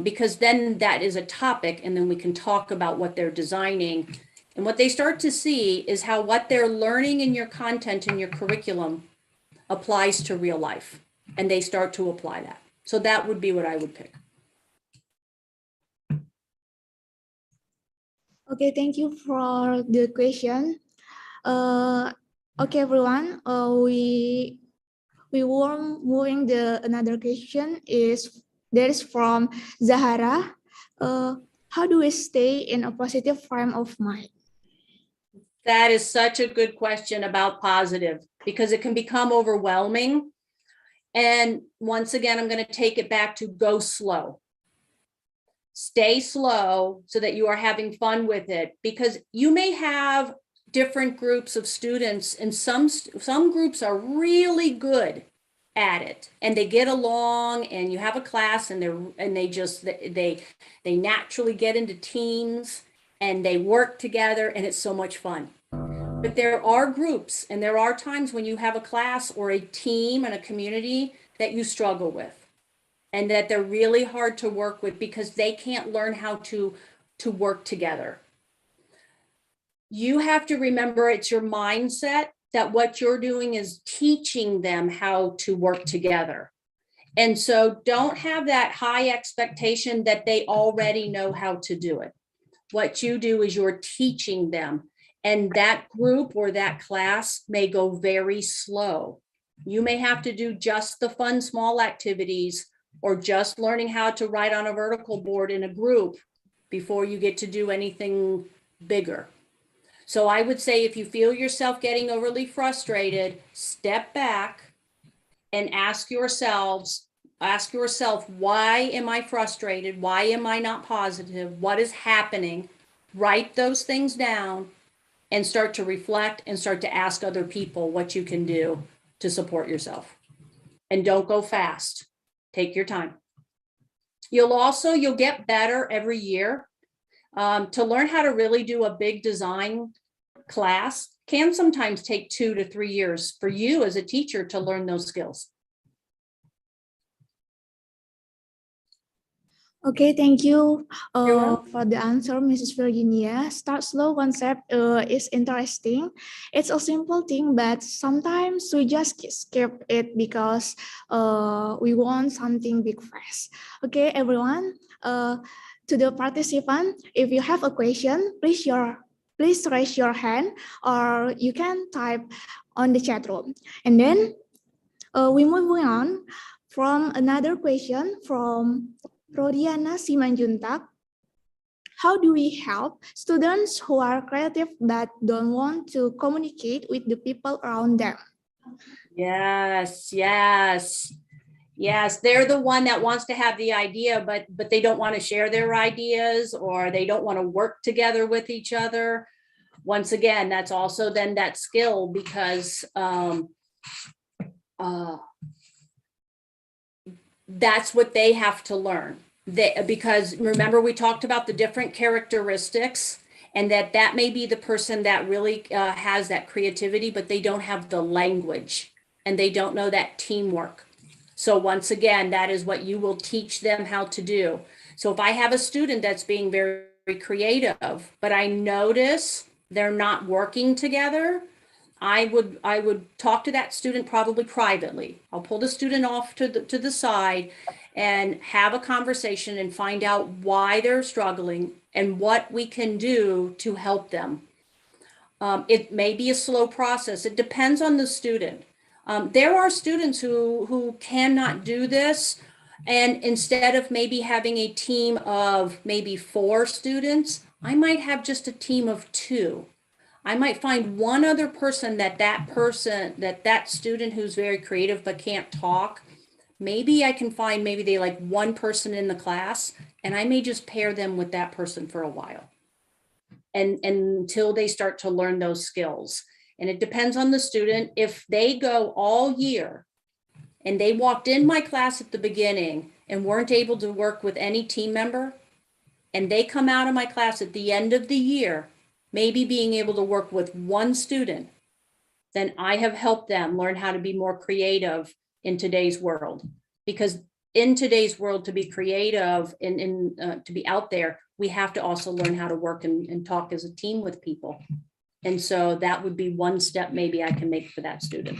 because then that is a topic, and then we can talk about what they're designing. And what they start to see is how what they're learning in your content in your curriculum applies to real life, and they start to apply that. So that would be what I would pick. Okay, thank you for the question. Okay, everyone. We were moving another question that is from Zahara. How do we stay in a positive frame of mind? That is such a good question about positive, because it can become overwhelming. And once again, I'm going to take it back to go slow. Stay slow so that you are having fun with it, because you may have different groups of students, and some groups are really good at it and they get along, and you have a class and they naturally get into teams and they work together, and it's so much fun. But there are groups and there are times when you have a class or a team and a community that you struggle with, and that they're really hard to work with because they can't learn how to work together. You have to remember it's your mindset that what you're doing is teaching them how to work together. And so don't have that high expectation that they already know how to do it. What you do is you're teaching them, and that group or that class may go very slow. You may have to do just the fun small activities, or just learning how to write on a vertical board in a group before you get to do anything bigger. So I would say if you feel yourself getting overly frustrated, step back and ask yourself, why am I frustrated? Why am I not positive? What is happening? Write those things down and start to reflect and start to ask other people what you can do to support yourself. And don't go fast. Take your time. You'll get better every year. To learn how to really do a big design class can sometimes take 2 to 3 years for you as a teacher to learn those skills. Okay, thank you You're welcome. for the answer, Mrs. Virginia. Start slow concept is interesting. It's a simple thing, but sometimes we just skip it because we want something big fast. Okay, everyone. To the participant, if you have a question, please raise your hand, or you can type on the chat room. And then we moving on from another question from Rodiana Simanjuntak. How do we help students who are creative but don't want to communicate with the people around them? Yes. They're the one that wants to have the idea, but they don't want to share their ideas, or they don't want to work together with each other. Once again, that's also then that skill, because that's what they have to learn. Because remember, we talked about the different characteristics, and that may be the person that really has that creativity, but they don't have the language and they don't know that teamwork. So once again, that is what you will teach them how to do. So if I have a student that's being very, very creative, but I notice they're not working together, I would talk to that student probably privately. I'll pull the student off to the side and have a conversation and find out why they're struggling and what we can do to help them. It may be a slow process. It depends on the student. There are students who cannot do this. And instead of maybe having a team of maybe 4 students, I might have just a team of 2. I might find one other person that student who's very creative but can't talk. Maybe I can find maybe they like one person in the class, and I may just pair them with that person for a while. And until they start to learn those skills. And it depends on the student. If they go all year and they walked in my class at the beginning and weren't able to work with any team member, and they come out of my class at the end of the year, maybe being able to work with one student, then I have helped them learn how to be more creative in today's world. Because in today's world, to be creative and to be out there, we have to also learn how to work and talk as a team with people. And so that would be one step maybe I can make for that student.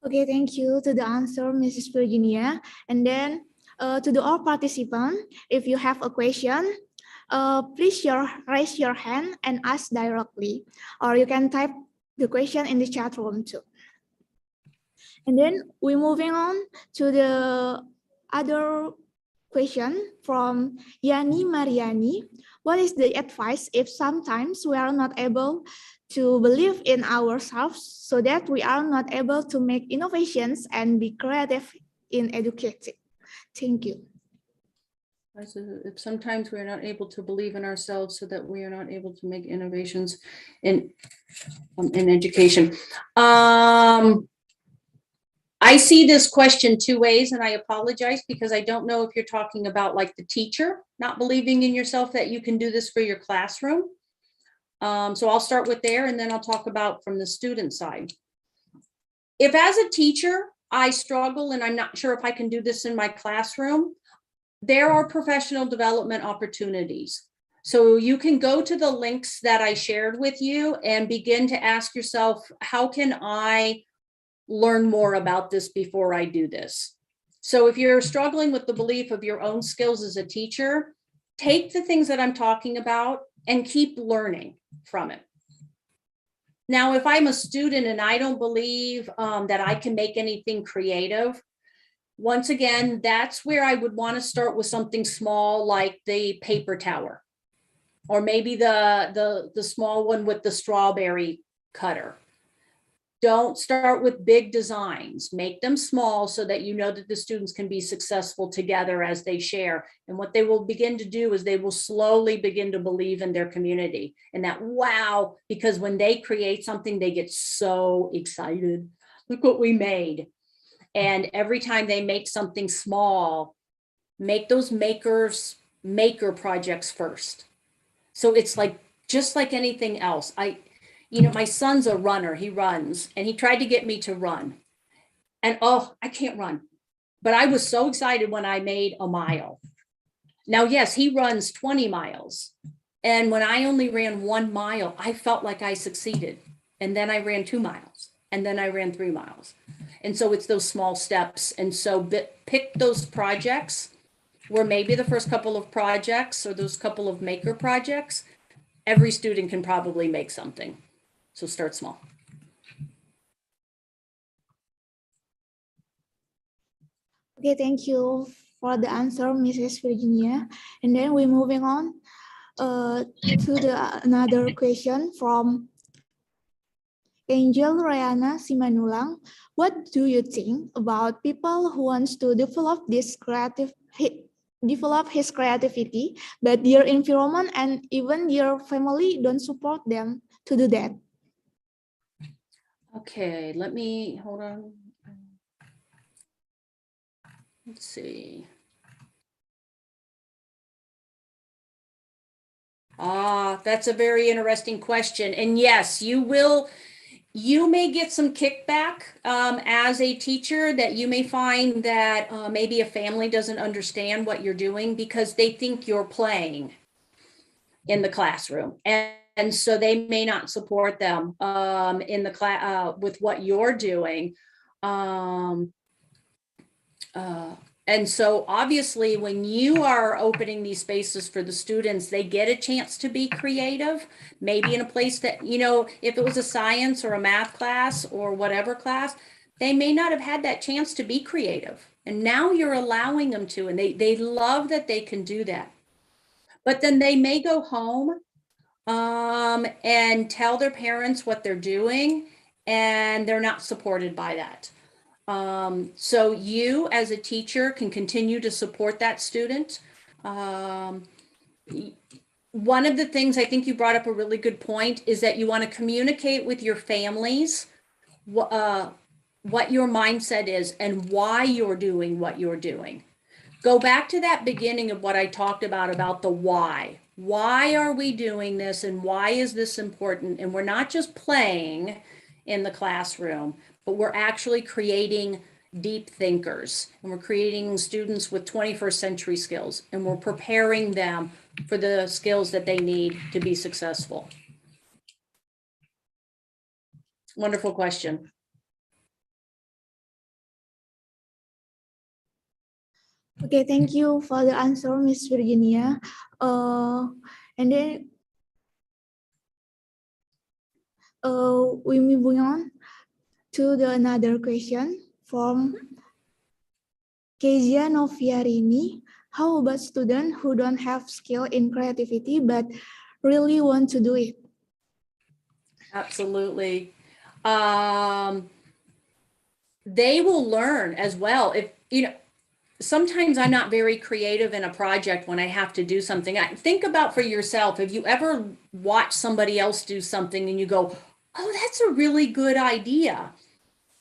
Okay, thank you to the answer, Mrs. Virginia. And then to the all participants, if you have a question, please raise your hand and ask directly, or you can type the question in the chat room too. And then we're moving on to the other question from Yani Mariani. What is the advice if sometimes we are not able to believe in ourselves so that we are not able to make innovations and be creative in educating? Thank you. If sometimes we're not able to believe in ourselves so that we are not able to make innovations in education. I see this question 2 ways, and I apologize because I don't know if you're talking about like the teacher not believing in yourself that you can do this for your classroom. So I'll start with there, and then I'll talk about from the student side. If as a teacher, I struggle and I'm not sure if I can do this in my classroom, there are professional development opportunities. So you can go to the links that I shared with you and begin to ask yourself, how can I learn more about this before I do this? So if you're struggling with the belief of your own skills as a teacher, take the things that I'm talking about and keep learning from it. Now, if I'm a student and I don't believe that I can make anything creative, once again, that's where I would want to start with something small like the paper tower, or maybe the small one with the strawberry cutter. Don't start with big designs. Make them small so that you know that the students can be successful together as they share. And what they will begin to do is they will slowly begin to believe in their community and that, wow, because when they create something, they get so excited. Look what we made. And every time they make something small, make those maker projects first. So it's like, just like anything else. My son's a runner, he runs, and he tried to get me to run. And oh, I can't run. But I was so excited when I made a mile. Now, yes, he runs 20 miles. And when I only ran 1 mile, I felt like I succeeded. And then I ran 2 miles. And then I ran 3 miles. And so it's those small steps. And so pick those projects where maybe the first couple of projects or those couple of maker projects, every student can probably make something. So start small. Okay, thank you for the answer, Mrs. Virginia. And then we're moving on to another question from Angel Rayana Simanulang. What do you think about people who wants to develop his creativity, but their environment and even their family don't support them to do that? Okay, hold on. Let's see. That's a very interesting question. And yes, you will, You may get some kickback as a teacher, that you may find that maybe a family doesn't understand what you're doing because they think you're playing in the classroom. And so they may not support them in the class with what you're doing. And so obviously when you are opening these spaces for the students, they get a chance to be creative, maybe in a place that, you know, if it was a science or a math class or whatever class, they may not have had that chance to be creative. And now you're allowing them to, and they love that they can do that. But then they may go home and tell their parents what they're doing, and they're not supported by that. So you as a teacher can continue to support that student. One of the things, I think you brought up a really good point, is that you want to communicate with your families what your mindset is and why you're doing what you're doing. Go back to that beginning of what I talked about the why. Why are we doing this and why is this important? And we're not just playing in the classroom, but we're actually creating deep thinkers, and we're creating students with 21st century skills, and we're preparing them for the skills that they need to be successful. Wonderful question. Okay, thank you for the answer, Miss Virginia. And then we moving on to the another question from Kezia Noviarini. How about students who don't have skill in creativity but really want to do it? Absolutely. They will learn as well. If, you know, sometimes I'm not very creative in a project when I have to do something. Think about for yourself, have you ever watched somebody else do something and you go, oh, that's a really good idea.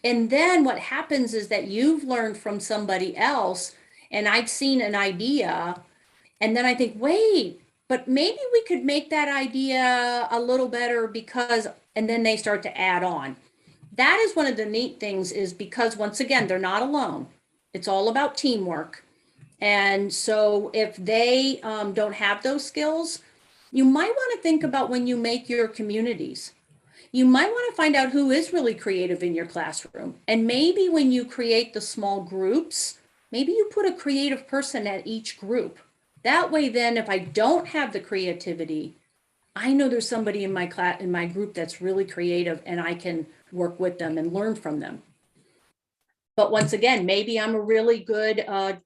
And then what happens is that you've learned from somebody else, and I've seen an idea, and then I think, wait, but maybe we could make that idea a little better because, and then they start to add on. That is one of the neat things, is because once again, they're not alone. It's all about teamwork. And so if they don't have those skills, you might want to think about when you make your communities. You might want to find out who is really creative in your classroom. And maybe when you create the small groups, maybe you put a creative person at each group. That way, then if I don't have the creativity, I know there's somebody in my class, in my group, that's really creative, and I can work with them and learn from them. But once again, maybe I'm really good at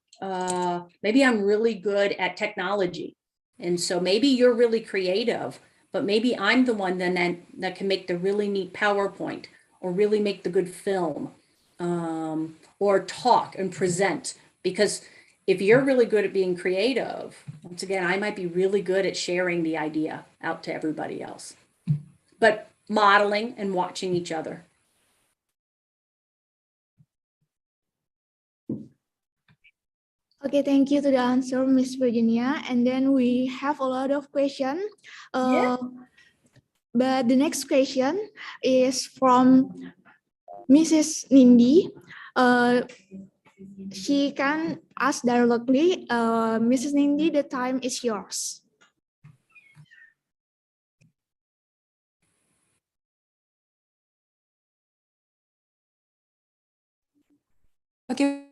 technology. And so maybe you're really creative, but maybe I'm the one then that can make the really neat PowerPoint, or really make the good film, or talk and present. Because if you're really good at being creative, once again, I might be really good at sharing the idea out to everybody else. But modeling and watching each other. Okay, thank you to the answer, Miss Virginia. And then we have a lot of questions. But the next question is from Mrs. Nindi. She can ask directly. Mrs. Nindi, the time is yours. Okay.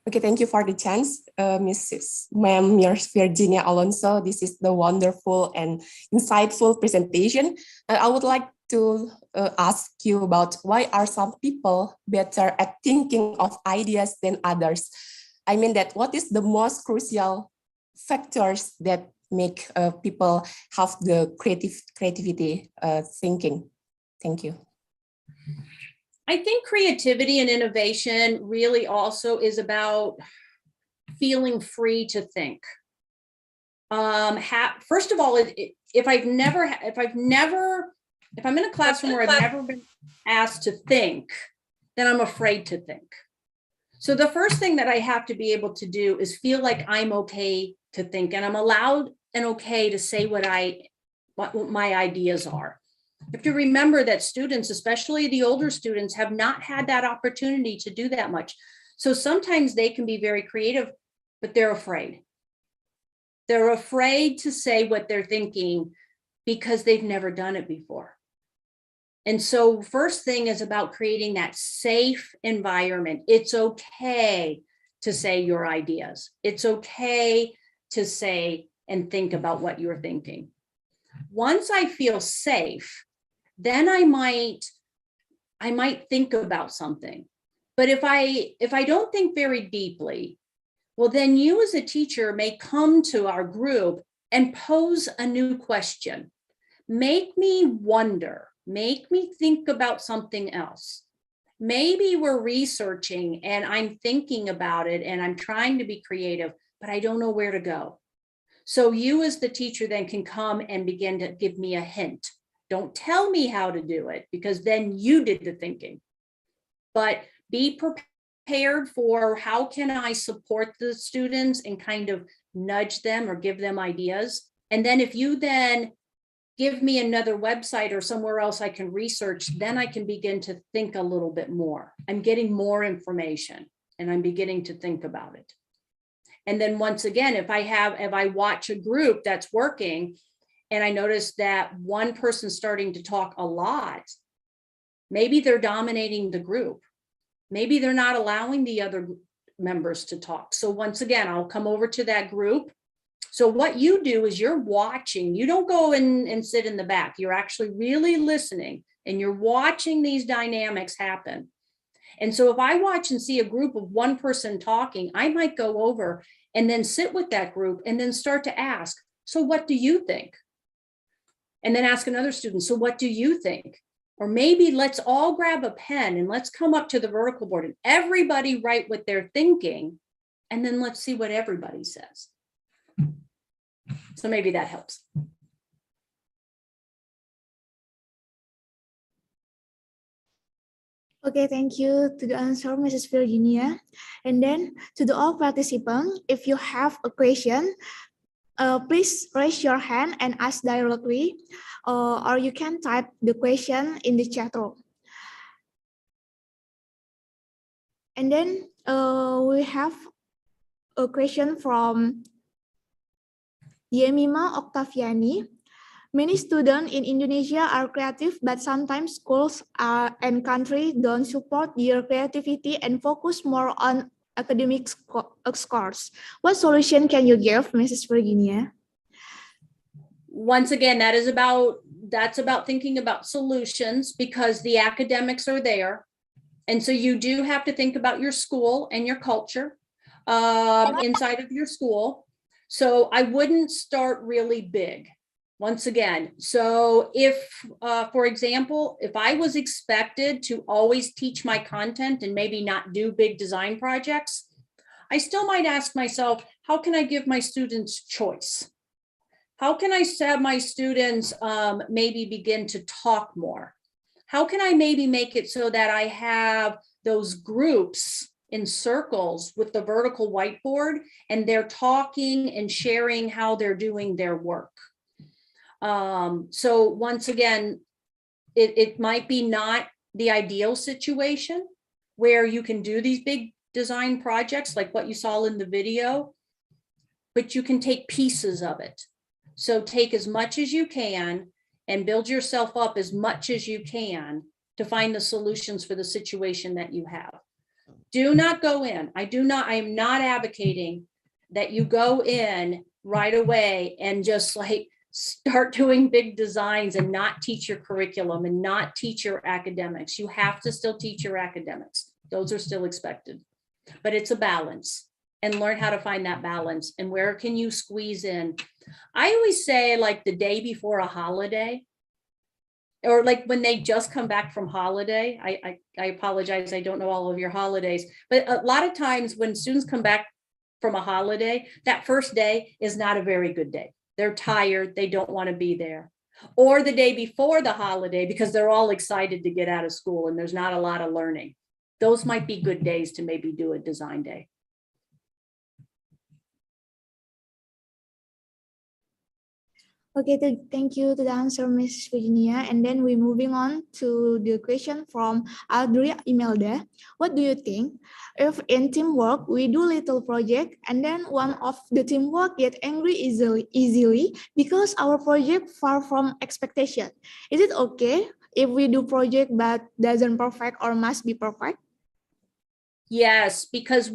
Okay, thank you for the chance, Ma'am Virginia Alonso. This is the wonderful and insightful presentation. I would like to ask you about why are some people better at thinking of ideas than others? I mean that what is the most crucial factors that make people have the creativity thinking? Thank you. I think creativity and innovation really also is about feeling free to think. First of all, if I'm in a classroom where I've never been asked to think, then I'm afraid to think. So the first thing that I have to be able to do is feel like I'm okay to think, and I'm allowed and okay to say what my ideas are. You have to remember that students, especially the older students, have not had that opportunity to do that much. So sometimes they can be very creative, but they're afraid. They're afraid to say what they're thinking because they've never done it before. And so first thing is about creating that safe environment. It's okay to say your ideas. It's okay to say and think about what you're thinking. Once I feel safe, then I might think about something. But if I don't think very deeply, well, then you as a teacher may come to our group and pose a new question. Make me wonder, make me think about something else. Maybe we're researching and I'm thinking about it and I'm trying to be creative, but I don't know where to go. So you as the teacher then can come and begin to give me a hint. Don't tell me how to do it because then you did the thinking. But be prepared for how can I support the students and kind of nudge them or give them ideas. And then if you then give me another website or somewhere else I can research, then I can begin to think a little bit more. I'm getting more information and I'm beginning to think about it. And then once again, if I watch a group that's working and I notice that one person's starting to talk a lot, maybe they're dominating the group. Maybe they're not allowing the other members to talk. So once again, I'll come over to that group. So what you do is you're watching. You don't go and sit in the back. You're actually really listening and you're watching these dynamics happen. And so if I watch and see a group of one person talking, I might go over and then sit with that group and then start to ask, so what do you think? And then ask another student, so what do you think? Or maybe let's all grab a pen and let's come up to the vertical board and everybody write what they're thinking. And then let's see what everybody says. So maybe that helps. Okay, thank you to the answer, Mrs. Virginia. And then to the all participants, if you have a question, please raise your hand and ask directly, or you can type the question in the chat room. And then we have a question from Yemima Octaviani. Many students in Indonesia are creative, but sometimes schools and countries don't support their creativity and focus more on academic scores. What solution can you give, Mrs. Virginia? Once again, that's about thinking about solutions because the academics are there. And so you do have to think about your school and your culture inside of your school. So I wouldn't start really big. Once again, so if, for example, if I was expected to always teach my content and maybe not do big design projects, I still might ask myself, how can I give my students choice? How can I have my students maybe begin to talk more? How can I maybe make it so that I have those groups in circles with the vertical whiteboard and they're talking and sharing how they're doing their work? So once again, it might be not the ideal situation where you can do these big design projects like what you saw in the video, but you can take pieces of it. So take as much as you can and build yourself up as much as you can to find the solutions for the situation that you have. Do not go in. I am not advocating that you go in right away and just like start doing big designs and not teach your curriculum and not teach your academics. You have to still teach your academics. Those are still expected, but it's a balance and learn how to find that balance and where can you squeeze in. I always say like the day before a holiday or like when they just come back from holiday. I apologize. I don't know all of your holidays, but a lot of times when students come back from a holiday, that first day is not a very good day. They're tired, they don't want to be there. Or the day before the holiday because they're all excited to get out of school and there's not a lot of learning. Those might be good days to maybe do a design day. Okay, thank you to the answer, Miss Virginia. And then we're moving on to the question from Aldria Imelda. What do you think if in teamwork we do little project and then one of the teamwork get angry easily because our project far from expectation? Is it okay if we do project but doesn't perfect or must be perfect? Yes, because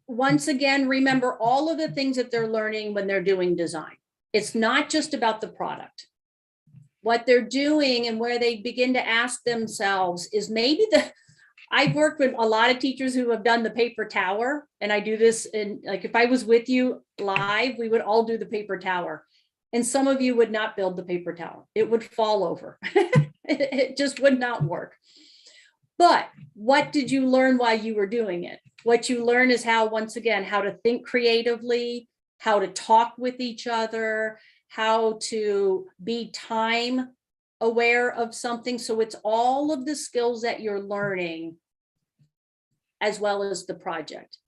once again, remember all of the things that they're learning when they're doing design. It's not just about the product. What they're doing and where they begin to ask themselves is maybe I've worked with a lot of teachers who have done the paper tower, and I do this in, like, if I was with you live, we would all do the paper tower. And some of you would not build the paper tower. It would fall over. It just would not work. But what did you learn while you were doing it? What you learn is how, once again, how to think creatively, how to talk with each other, how to be time aware of something. So it's all of the skills that you're learning as well as the project.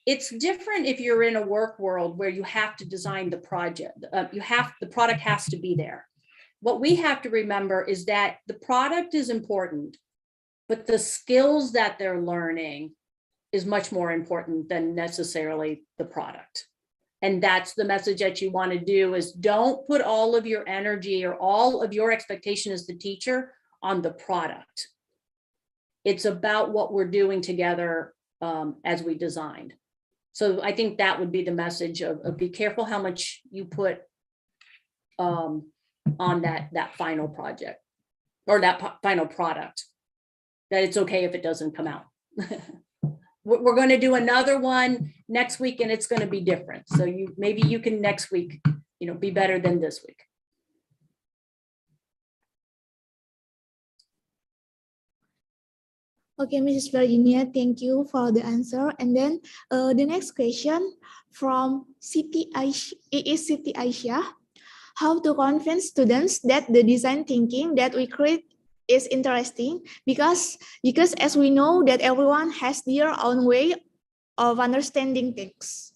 It's different if you're in a work world where you have to design the project. The product has to be there. What we have to remember is that the product is important, but the skills that they're learning is much more important than necessarily the product. And that's the message that you want to do, is don't put all of your energy or all of your expectation as the teacher on the product. It's about what we're doing together as we designed. So I think that would be the message of be careful how much you put on that final project or that final product, that it's okay if it doesn't come out. We're going to do another one next week and it's going to be different. So maybe you can next week, be better than this week. Okay, Mrs. Virginia, thank you for the answer. And then the next question from Siti Aisyah. How to convince students that the design thinking that we create is interesting, because as we know that everyone has their own way of understanding things.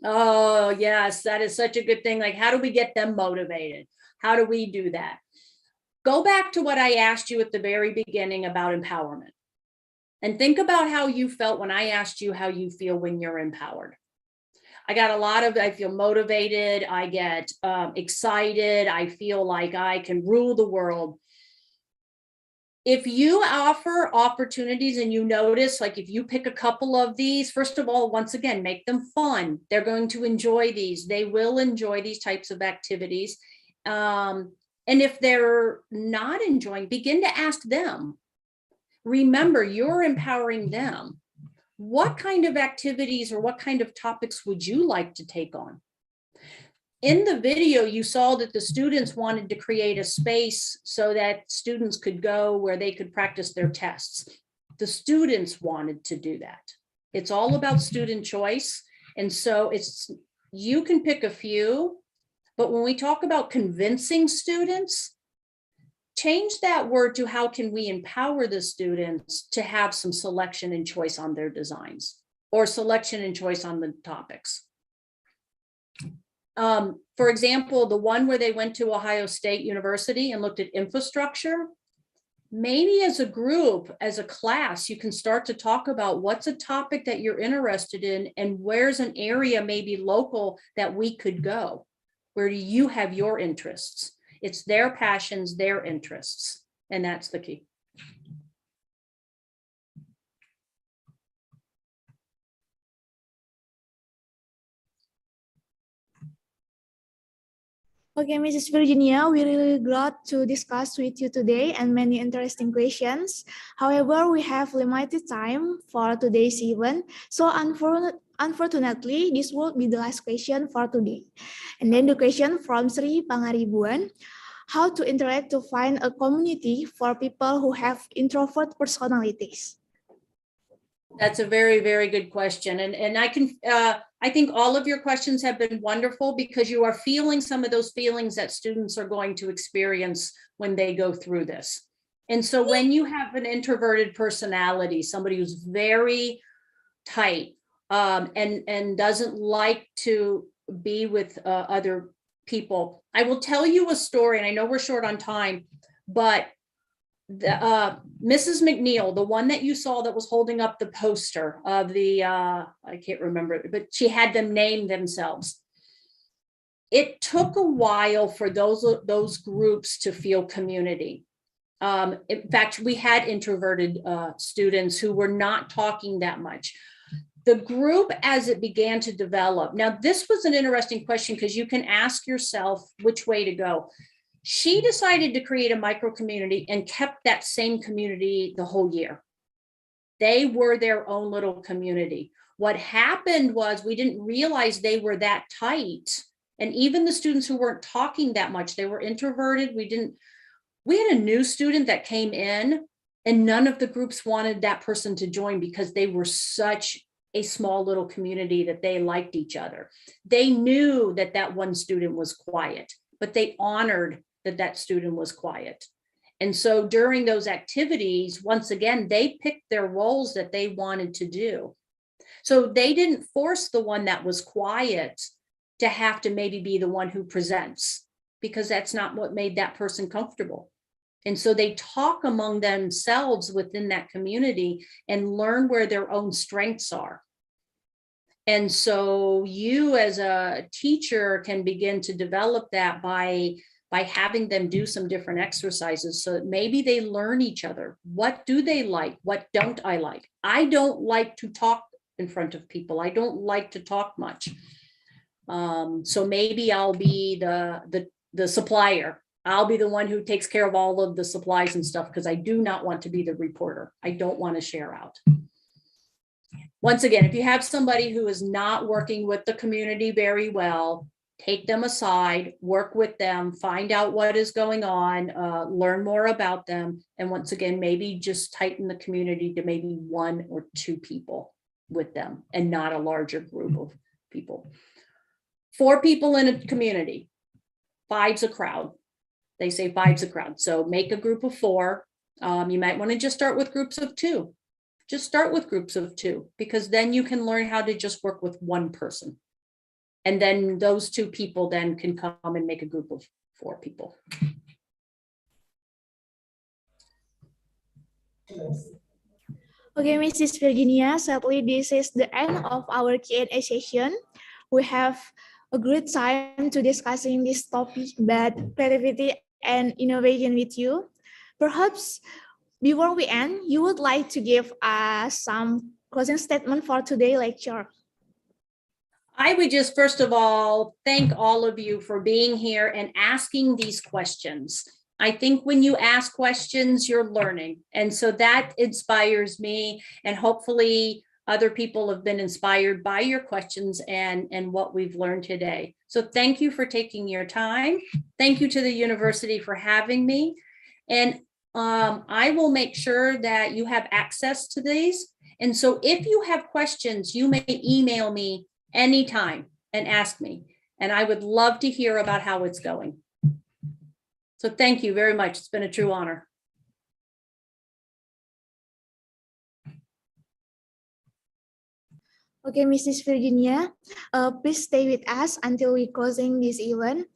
Oh, yes, that is such a good thing. Like, how do we get them motivated? How do we do that? Go back to what I asked you at the very beginning about empowerment. And think about how you felt when I asked you how you feel when you're empowered. I feel motivated, I get excited, I feel like I can rule the world. If you offer opportunities and you notice, like if you pick a couple of these, first of all, once again, make them fun. They're going to enjoy these. They will enjoy these types of activities. And if they're not enjoying, begin to ask them. Remember, you're empowering them. What kind of activities or what kind of topics would you like to take on? In the video, you saw that the students wanted to create a space so that students could go where they could practice their tests. The students wanted to do that. It's all about student choice. And so you can pick a few, but when we talk about convincing students, change that word to how can we empower the students to have some selection and choice on their designs, or selection and choice on the topics. For example, the one where they went to Ohio State University and looked at infrastructure, maybe as a group, as a class, you can start to talk about what's a topic that you're interested in and where's an area maybe local that we could go. Where do you have your interests? It's their passions, their interests, and that's the key. Okay, Mrs. Virginia, we're really glad to discuss with you today and many interesting questions. However, we have limited time for today's event. So unfortunately, this will be the last question for today. And then the question from Sri Pangaribuan: how to interact to find a community for people who have introvert personalities? That's a very, very good question. And I think all of your questions have been wonderful, because you are feeling some of those feelings that students are going to experience when they go through this. And so when you have an introverted personality, somebody who's very tight and doesn't like to be with other people. I will tell you a story, and I know we're short on time, but Mrs. McNeil, the one that you saw that was holding up the poster of the, I can't remember, but she had them name themselves. It took a while for those groups to feel community. In fact, we had introverted students who were not talking that much. The group, as it began to develop, now this was an interesting question because you can ask yourself which way to go. She decided to create a micro community and kept that same community the whole year. They were their own little community. What happened was we didn't realize they were that tight. And even the students who weren't talking that much, they were introverted. We had a new student that came in and none of the groups wanted that person to join because they were such a small little community that they liked each other. They knew that that one student was quiet, but they honored that student was quiet. And so during those activities, once again, they picked their roles that they wanted to do. So they didn't force the one that was quiet to have to maybe be the one who presents, because that's not what made that person comfortable. And so they talk among themselves within that community and learn where their own strengths are. And so you as a teacher can begin to develop that by having them do some different exercises so that maybe they learn each other. What do they like? What don't I like? I don't like to talk in front of people. I don't like to talk much. So maybe I'll be the supplier. I'll be the one who takes care of all of the supplies and stuff because I do not want to be the reporter. I don't want to share out. Once again, if you have somebody who is not working with the community very well, take them aside, work with them, find out what is going on, learn more about them. And once again, maybe just tighten the community to maybe 1 or 2 people with them and not a larger group of people. 4 people in a community, 5's a crowd. They say 5's a crowd. So make a group of 4. You might want to just start with groups of 2. Just start with groups of 2, because then you can learn how to just work with one person. And then those 2 people then can come and make a group of 4 people. Okay, Mrs. Virginia, sadly, this is the end of our Q&A session. We have a great time to discussing this topic about creativity and innovation with you. Perhaps before we end, you would like to give us some closing statement for today's lecture. I would just, first of all, thank all of you for being here and asking these questions. I think when you ask questions, you're learning. And so that inspires me, and hopefully other people have been inspired by your questions and what we've learned today. So thank you for taking your time. Thank you to the university for having me. And I will make sure that you have access to these. And so if you have questions, you may email me anytime and ask me. And I would love to hear about how it's going. So thank you very much. It's been a true honor. Okay, Mrs. Virginia, please stay with us until we closing this event.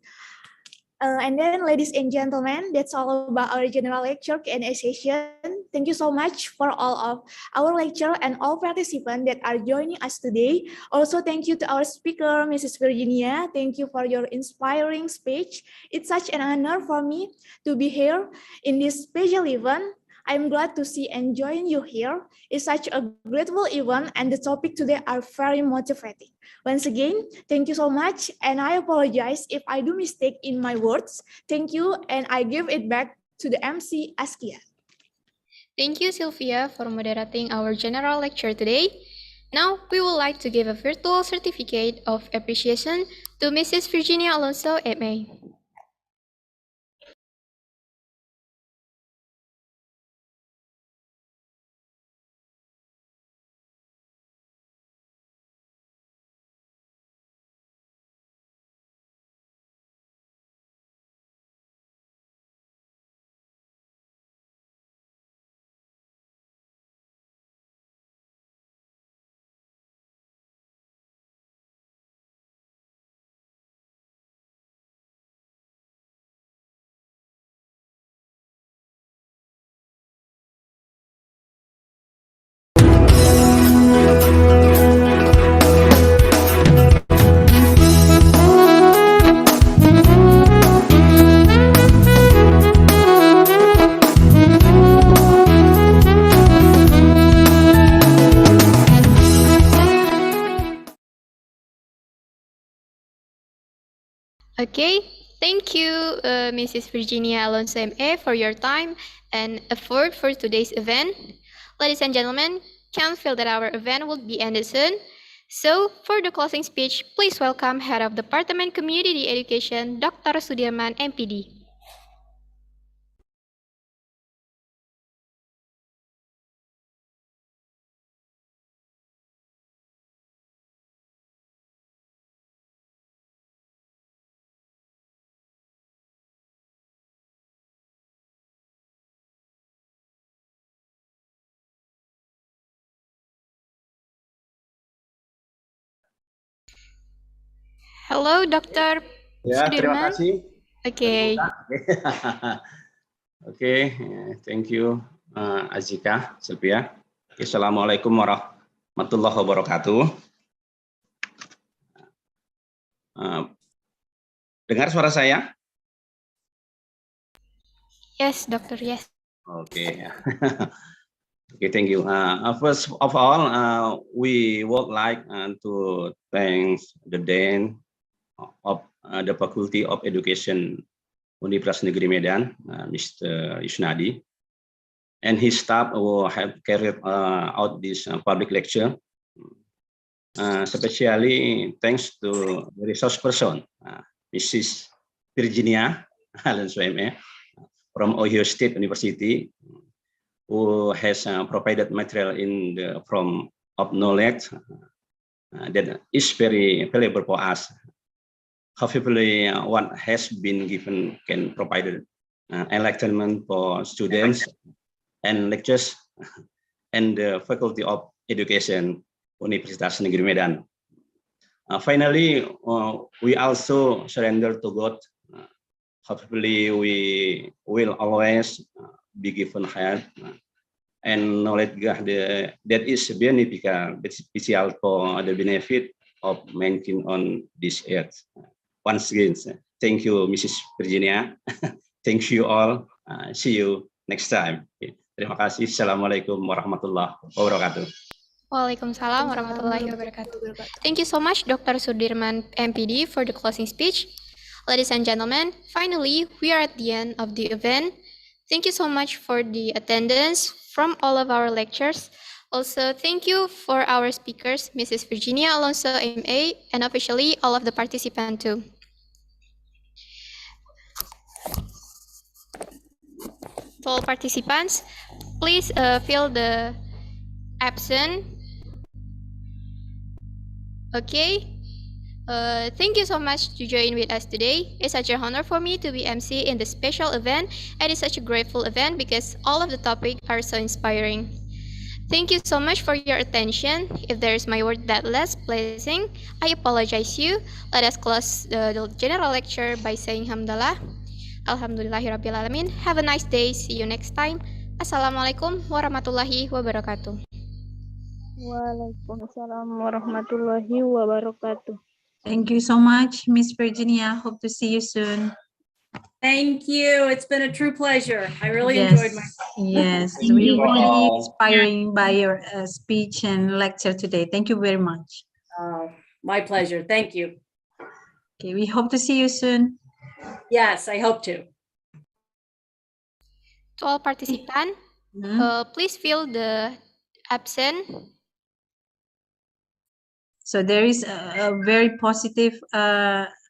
And then, ladies and gentlemen, that's all about our general lecture Q&A session. Thank you so much for all of our lecturer and all participants that are joining us today. Also, thank you to our speaker, Mrs. Virginia. Thank you for your inspiring speech. It's such an honor for me to be here in this special event. I'm glad to see and join you here. It's such a grateful event, and the topic today are very motivating. Once again, thank you so much, and I apologize if I do mistake in my words. Thank you, and I give it back to the MC Askia. Thank you, Sylvia, for moderating our general lecture today. Now, we would like to give a virtual certificate of appreciation to Mrs. Virginia Alonso, MA. Okay, thank you, Mrs. Virginia Alonso MA, for your time and effort for today's event. Ladies and gentlemen, can feel that our event will be ended soon. So, for the closing speech, please welcome Head of Department Community Education, Dr. Sudirman, MPD. Hello, Dr. Ya, terima Sudirman. kasih. Okay. Oke, thank you Azika, Sylvia. Assalamualaikum warahmatullahi wabarakatuh. Dengar suara saya? Yes, Doctor, yes. Oke. Okay, thank you. First of all, we would like to thank the Dean of the Faculty of Education Universitas Negeri Medan, Mr. Yusnadi, and his staff who have carried out this public lecture. Especially thanks to the resource person, Mrs. Virginia Alonso MA from Ohio State University, who has provided material in the form of knowledge that is very valuable for us. Hopefully, what has been given can provide enlightenment for students and lecturers and the Faculty of Education Universitas Negeri Medan. Finally, we also surrender to God. Hopefully, we will always be given help and knowledge that is beneficial for the benefit of mankind on this earth. Once again, thank you, Mrs. Virginia. Thank you all. See you next time. Terima kasih. Assalamualaikum warahmatullahi wabarakatuh. Waalaikumsalam warahmatullahi wabarakatuh. Thank you so much, Dr. Sudirman, MPD, for the closing speech. Ladies and gentlemen, finally, we are at the end of the event. Thank you so much for the attendance from all of our lectures. Also, thank you for our speakers, Mrs. Virginia Alonso, MA, and officially all of the participants too. To all participants, please fill the absent. Okay. Thank you so much to join with us today. It's such an honor for me to be MC in the special event, and it's such a grateful event because all of the topics are so inspiring. Thank you so much for your attention. If there is my word that less pleasing, I apologize you. Let us close the general lecture by saying Hamdallah. Alhamdulillahirabbil alamin. Have a nice day. See you next time. Assalamualaikum warahmatullahi wabarakatuh. Waalaikumsalam warahmatullahi wabarakatuh. Thank you so much, Miss Virginia. Hope to see you soon. Thank you. It's been a true pleasure. I really enjoyed myself. Yes, Thank we you really all. inspiring by your speech and lecture today. Thank you very much. My pleasure. Thank you. Okay, we hope to see you soon. Yes, I hope to. To all participants, please fill the absent. So there is a very positive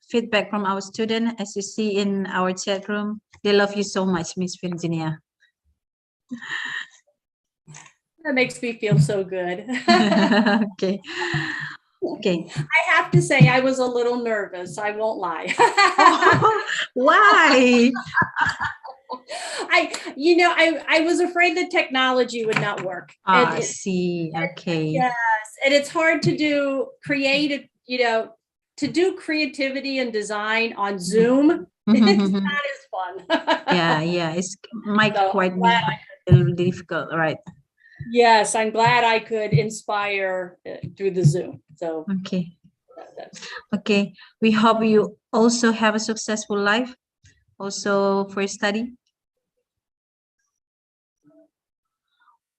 feedback from our student, as you see in our chat room. They love you so much, Miss Virginia. That makes me feel so good. Okay. Okay. I have to say I was a little nervous. I won't lie. Why? I was afraid the technology would not work. I see. Okay. Yes, and it's hard to do creative, to do creativity and design on Zoom. It's not as fun. Yeah, it's might So, quite be a little difficult, right? Yes, I'm glad I could inspire through the Zoom. So Okay. Okay. We hope you also have a successful life, also for study.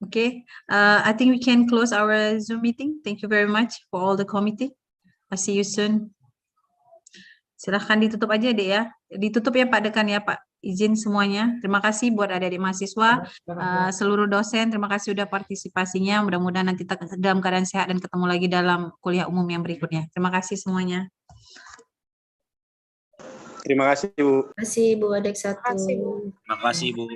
Okay. I think we can close our Zoom meeting. Thank you very much for all the committee. I'll see you soon. Silahkan ditutup aja Dek ya. Ditutup ya Pak Dekan ya Pak. Izin semuanya. Terima kasih buat adik-adik mahasiswa, seluruh dosen. Terima kasih sudah partisipasinya. Mudah-mudahan nanti dalam keadaan sehat dan ketemu lagi dalam kuliah umum yang berikutnya. Terima kasih semuanya. Terima kasih Bu. Terima kasih Bu Adek 1. Terima kasih Bu.